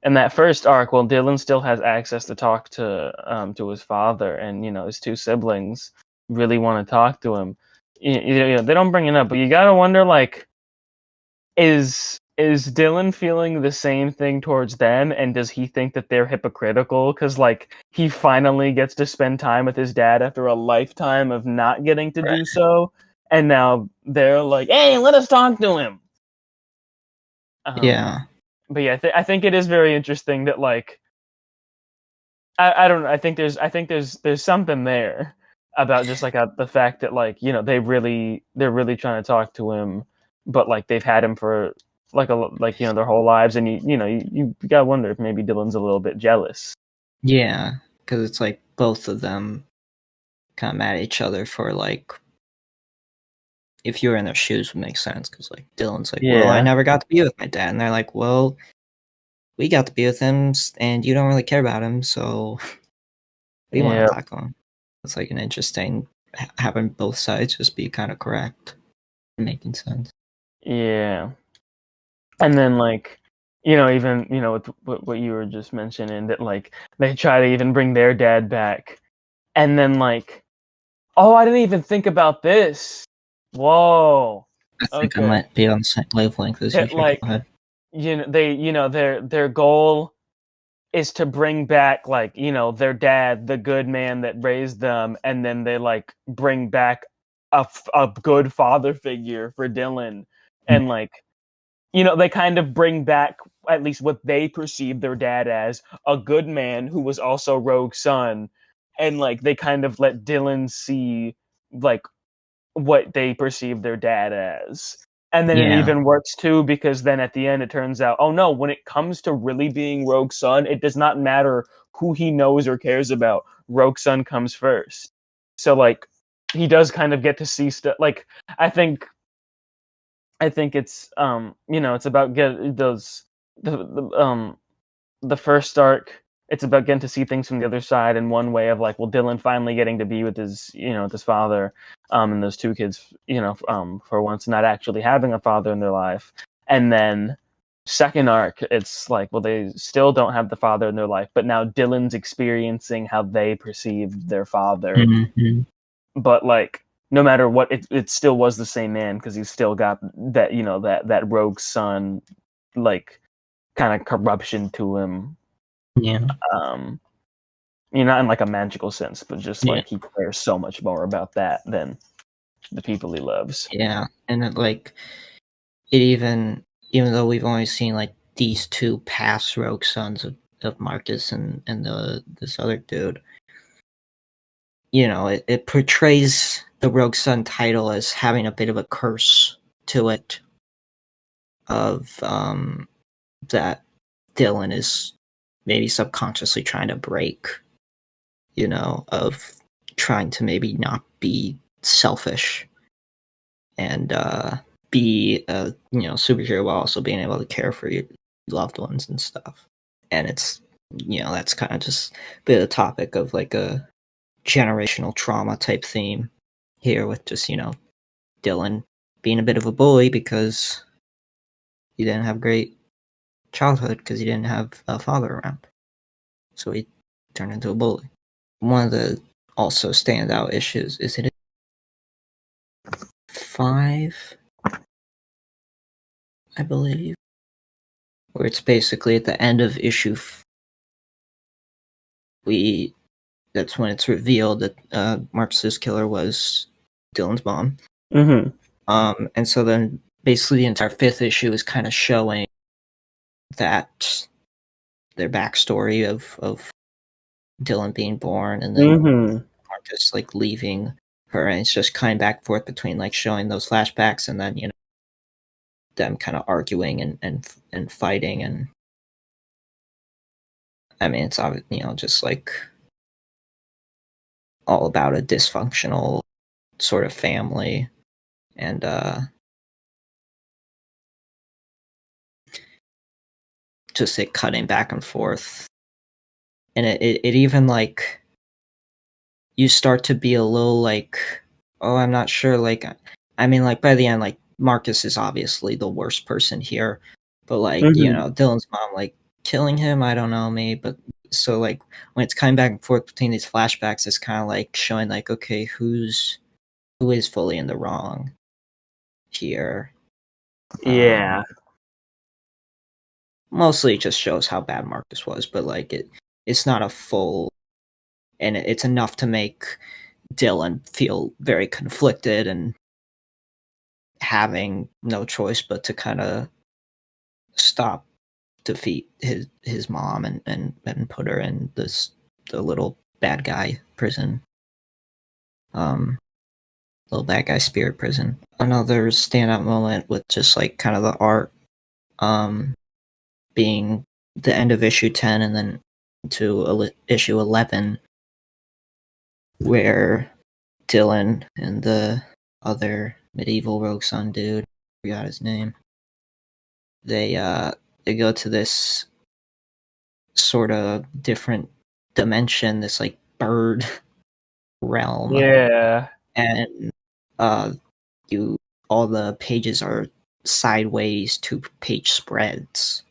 in that first arc, well, Dylan still has access to talk to his father, and his 2 siblings really want to talk to him. They don't bring it up, but you gotta wonder, like, is Dylan feeling the same thing towards them, and does he think that they're hypocritical? Because like he finally gets to spend time with his dad after a lifetime of not getting to do so, and now they're like, "Hey, let us talk to him." Yeah. But yeah, I think it is very interesting that like I don't know. I think there's something there. about just like the fact that like they're really trying to talk to him, but like they've had him for like their whole lives, and you gotta wonder if maybe Dylan's a little bit jealous. Yeah, because it's like both of them kind of mad at each other for like, if you were in their shoes would make sense, because like Dylan's like, well, I Yeah. never got to be with my dad, and they're like, well, we got to be with him, and you don't really care about him, so we want Yeah. to talk to him. It's like an interesting having both sides just be kind of correct, making sense. Yeah. And then like even with what you were just mentioning, that like they try to even bring their dad back, and then like, oh, I didn't even think about this. Whoa. I think I Okay. might be on the same wavelength as you That here. Go like ahead. their goal is to bring back like their dad, the good man that raised them, and then they like bring back a good father figure for Dylan, and like they kind of bring back at least what they perceive their dad as, a good man who was also Rogue's son, and like they kind of let Dylan see like what they perceive their dad as. And then it Yeah. even works too, because then at the end it turns out, oh no, when it comes to really being Rogue's son, it does not matter who he knows or cares about. Rogue's son comes first. So like he does kind of get to see stuff. Like I think it's it's about get those the first arc. It's about getting to see things from the other side, in one way of like, well, Dylan finally getting to be with his with his father, and those two kids, for once not actually having a father in their life. And then second arc, it's like, well, they still don't have the father in their life, but now Dylan's experiencing how they perceived their father. Mm-hmm. But like no matter what, it still was the same man, because he's still got that that rogue son, like kind of corruption to him. Yeah. Not in like a magical sense, but just Yeah. like he cares so much more about that than the people he loves. Yeah. And it, like, it even though we've only seen like these two past rogue sons of Marcus and this other dude, it portrays the rogue son title as having a bit of a curse to it, of that Dylan is maybe subconsciously trying to break, of trying to maybe not be selfish and be a superhero while also being able to care for your loved ones and stuff. And it's that's kind of just a bit of the topic of like a generational trauma type theme here, with just Dylan being a bit of a bully because he didn't have great childhood because he didn't have a father around, so he turned into a bully. One of the also standout issues is it 5, I believe, where it's basically at the end of issue that's when it's revealed that Marcus's killer was Dylan's mom. Mm-hmm. And so then basically the entire 5th issue is kind of showing that their backstory of Dylan being born, and then Mm-hmm. Marcus like leaving her, and it's just kind of back and forth between like showing those flashbacks and then them kind of arguing and fighting. And I mean, it's obvious, just like all about a dysfunctional sort of family, and just it cutting back and forth. And it even like, you start to be a little like, oh, I'm not sure, like, I mean, like by the end, like Marcus is obviously the worst person here, but like Mm-hmm. Dylan's mom like killing him, I don't know, me. But so like when it's coming back and forth between these flashbacks, it's kind of like showing like, okay, who is fully in the wrong here. Yeah. Mostly it just shows how bad Marcus was, but like it's not a full, and it's enough to make Dylan feel very conflicted and having no choice but to kind of defeat his mom and put her in the little bad guy prison. little bad guy spirit prison. Another standout moment with just like kind of the art, being the end of issue 10 and then to issue 11, where Dylan and the other medieval rogue son dude, forgot his name, they go to this sort of different dimension, this like bird realm, Yeah. and you all the pages are sideways 2-page spreads,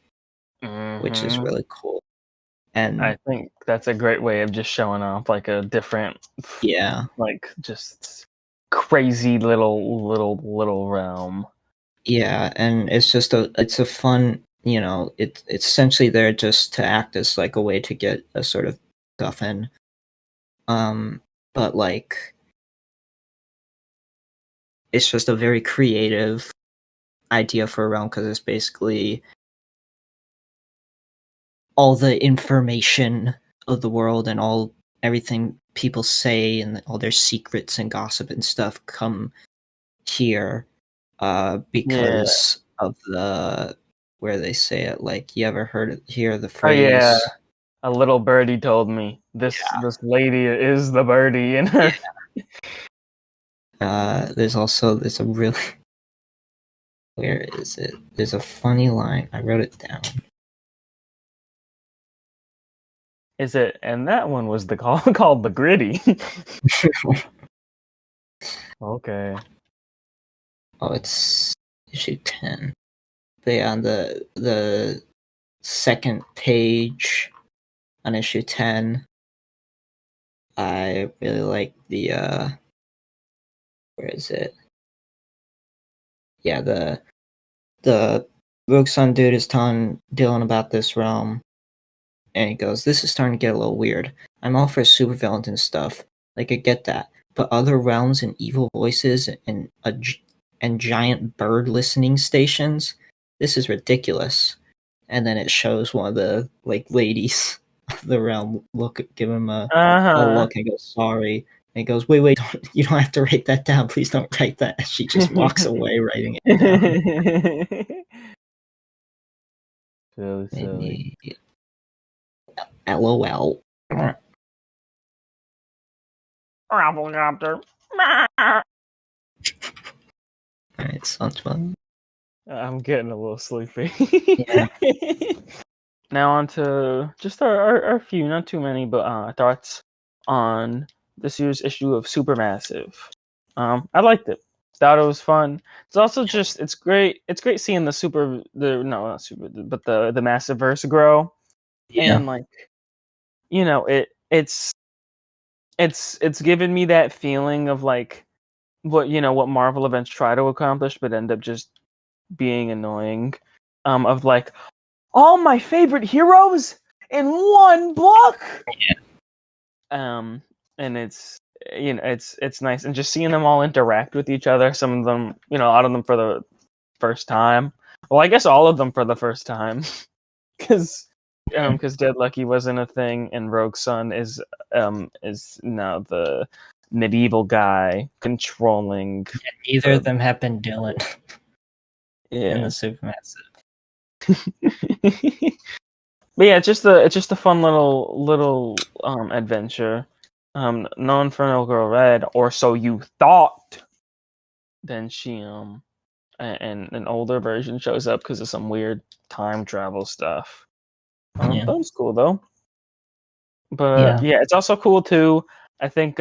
which is Mhm. really cool. And I think that's a great way of just showing off like a different, yeah, like just crazy little realm. yeah, and it's just it's a fun, it's essentially there just to act as like a way to get a sort of stuff in. But like it's just a very creative idea for a realm because it's basically all the information of the world and everything people say and all their secrets and gossip and stuff come here Yeah. because of the where they say it. Like, you ever hear the Oh yeah. phrase? A little birdie told me this lady is the birdie in her. There's a really where is it? There's a funny line. I wrote it down. Is it? And that one was the called the gritty. Okay. Oh, it's issue 10. But yeah, on the second page on issue 10, I really like the where is it? Yeah, the Rogue Sun dude is telling Dylan about this realm, and he goes, "This is starting to get a little weird. I'm all for supervillains and stuff. Like, I get that, but other realms and evil voices and giant bird listening stations. This is ridiculous." And then it shows one of the like ladies of the realm give him a look and goes, "Sorry." And he goes, "Wait, you don't have to write that down. Please don't write that." She just walks away writing it down. Silly. Maybe LOL. Rafflecopter. Alright, sounds fun. I'm getting a little sleepy. Yeah. Now on to just our few, not too many, but thoughts on this year's issue of Supermassive. I liked it. Thought it was fun. It's also just it's great. It's great seeing the not super, but the massive verse grow, and like it's given me that feeling of like what Marvel events try to accomplish, but end up just being annoying. Of like all my favorite heroes in one book. And it's nice, and just seeing them all interact with each other. Some of them, a lot of them for the first time. Well, I guess all of them for the first time, because Dead Lucky wasn't a thing, and Rogue Sun is now the medieval guy controlling. Either of them have been Dylan in the Yeah. Supermassive. But yeah, it's just a fun little adventure. No Inferno Girl Red, or so you thought. Then she and an older version shows up because of some weird time travel stuff. Yeah. That was cool though. But yeah, it's also cool too. I think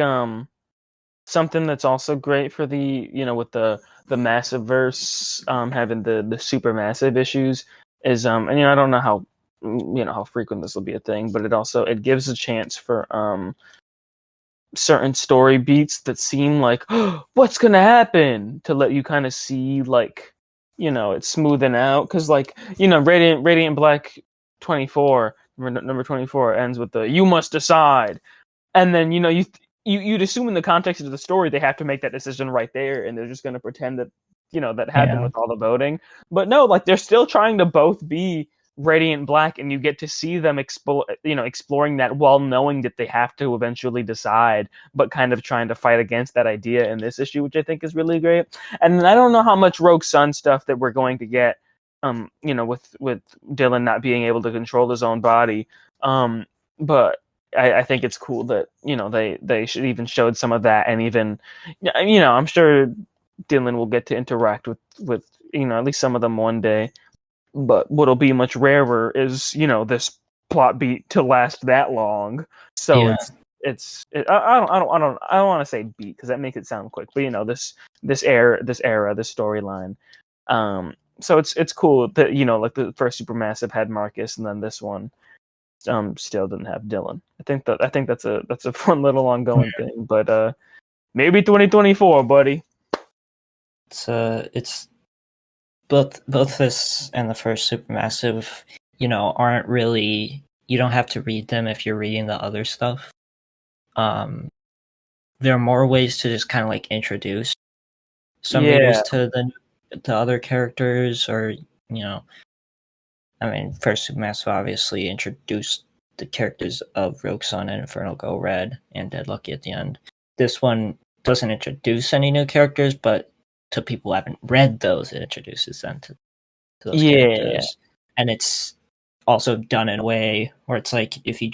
something that's also great for the with the massive verse having the supermassive issues is and I don't know how how frequent this will be a thing, but it gives a chance for certain story beats that seem like what's gonna happen, to let you kind of see like it's smoothing out, because like Radiant Black 24 number 24 ends with the "you must decide," and then you'd assume in the context of the story they have to make that decision right there, and they're just going to pretend that that happened with all the voting. But no, like they're still trying to both be Radiant Black, and you get to see them exploring that while knowing that they have to eventually decide, but kind of trying to fight against that idea in this issue, which I think is really great. And then I don't know how much Rogue Sun stuff that we're going to get, with Dylan not being able to control his own body, but I think it's cool that they should even showed some of that, and even I'm sure Dylan will get to interact with at least some of them one day. But what'll be much rarer is this plot beat to last that long. So Yeah. I don't want to say beat because that makes it sound quick, but this storyline. So it's cool that like the first Supermassive had Marcus, and then this one still didn't have Dylan. I think that's a fun little ongoing thing. But maybe 2024, buddy. It's both this and the first Supermassive, aren't really, you don't have to read them if you're reading the other stuff. There are more ways to just kind of like introduce some readers to the other characters, or I mean, first Supermassive obviously introduced the characters of Rogue Sun and Inferno Girl Red and Dead Lucky at the end. This one doesn't introduce any new characters, but to people who haven't read those, it introduces them to those characters. And it's also done in a way where it's like if you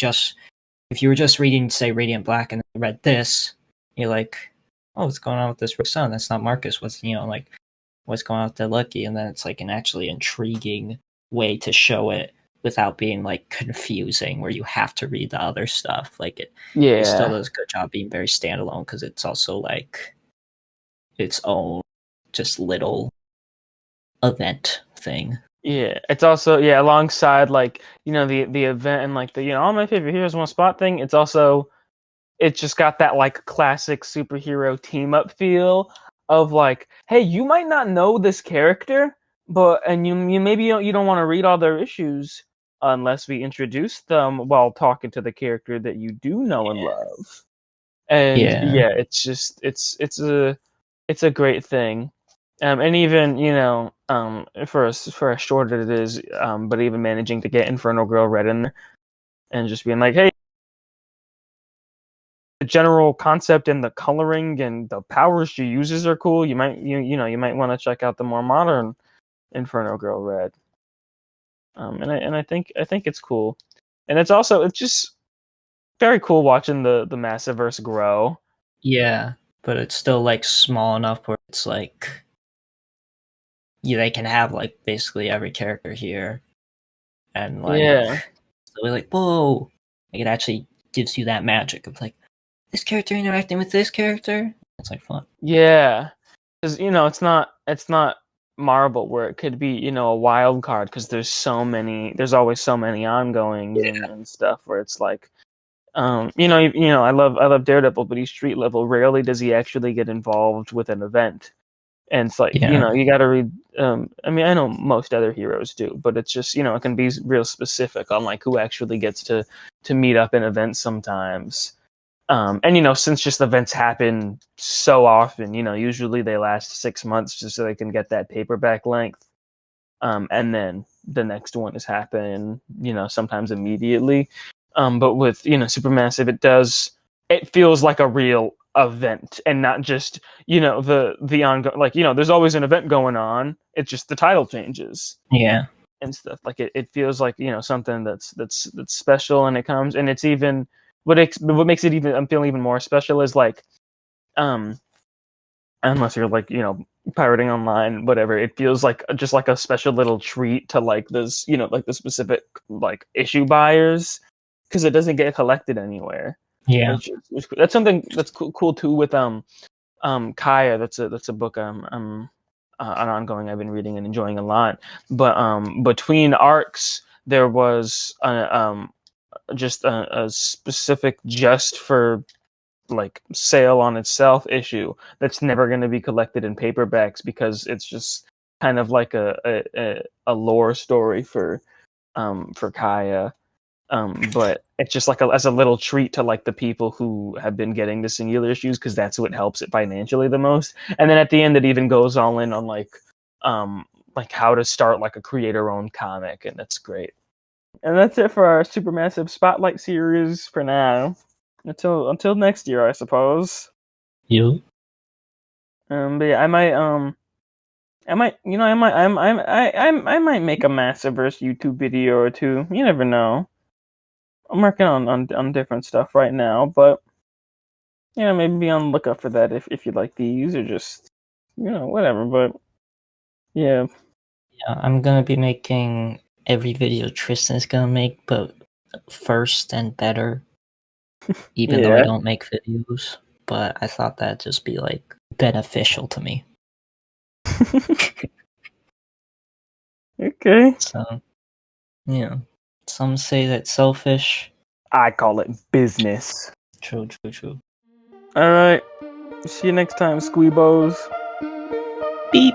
were just reading, say, Radiant Black and read this, you're like, oh, what's going on with this Rogue Sun? That's not Marcus. What's going on with Dead Lucky? And then it's like an actually intriguing way to show it without being like confusing, where you have to read the other stuff. Like it still does a good job being very standalone, because it's also like its own just little event thing. Yeah, it's also alongside like the event and like the all my favorite heroes one spot thing. It's just got that like classic superhero team up feel of like, hey, you might not know this character, and you maybe you don't want to read all their issues unless we introduce them while talking to the character that you do know and love. And it's just it's a great thing. And even for as short as it is, but even managing to get Inferno Girl Red in there and just being like, hey, the general concept and the coloring and the powers she uses are cool. You might you might want to check out the more modern Inferno Girl Red. And I think it's cool, and it's just very cool watching the Massiverse grow. Yeah, but it's still like small enough where it's like, they can have like basically every character here, and like so we're like, whoa, like it actually gives you that magic of like this character interacting with this character. It's like fun. Yeah, because it's not Marvel where it could be a wild card, because there's always so many ongoing and stuff where it's like I love Daredevil, but he's street level. Rarely does he actually get involved with an event. And it's like, you got to read. I mean, I know most other heroes do, but it's just, it can be real specific on like who actually gets to meet up in events sometimes. And since just events happen so often, usually they last 6 months just so they can get that paperback length. And then the next one is happening, sometimes immediately. But with Supermassive, it feels like a real event and not just the ongoing, like there's always an event going on. It's just the title changes and stuff. Like it feels like something that's special, and it comes, and it's even what makes it even, I'm feeling even more special is like unless you're like pirating online, whatever, it feels like just like a special little treat to like this like the specific like issue buyers, because it doesn't get collected anywhere. That's something that's cool too with Kaya. That's a book an ongoing I've been reading and enjoying a lot. But between arcs there was just a specific just for like sale on itself issue that's never going to be collected in paperbacks, because it's just kind of like a lore story for Kaya. But it's just like as a little treat to like the people who have been getting the singular issues, because that's what helps it financially the most. And then at the end, it even goes all in on like like how to start like a creator-owned comic, and it's great. And that's it for our Supermassive Spotlight series for now. Until next year, I suppose. You? But yeah, I might, you know, I might make a Massiverse YouTube video or two. You never know. I'm working on different stuff right now, but you know, maybe be on the lookout for that if you like these or just, you know, whatever. But yeah, Yeah, I'm gonna be making every video Tristan's gonna make, but first and better. Even though I yeah, don't make videos, but I thought that'd just be like beneficial to me. okay. So yeah. Some say that's selfish. I call it business. True, true, true. All right. See you next time, Squeebos. Beep.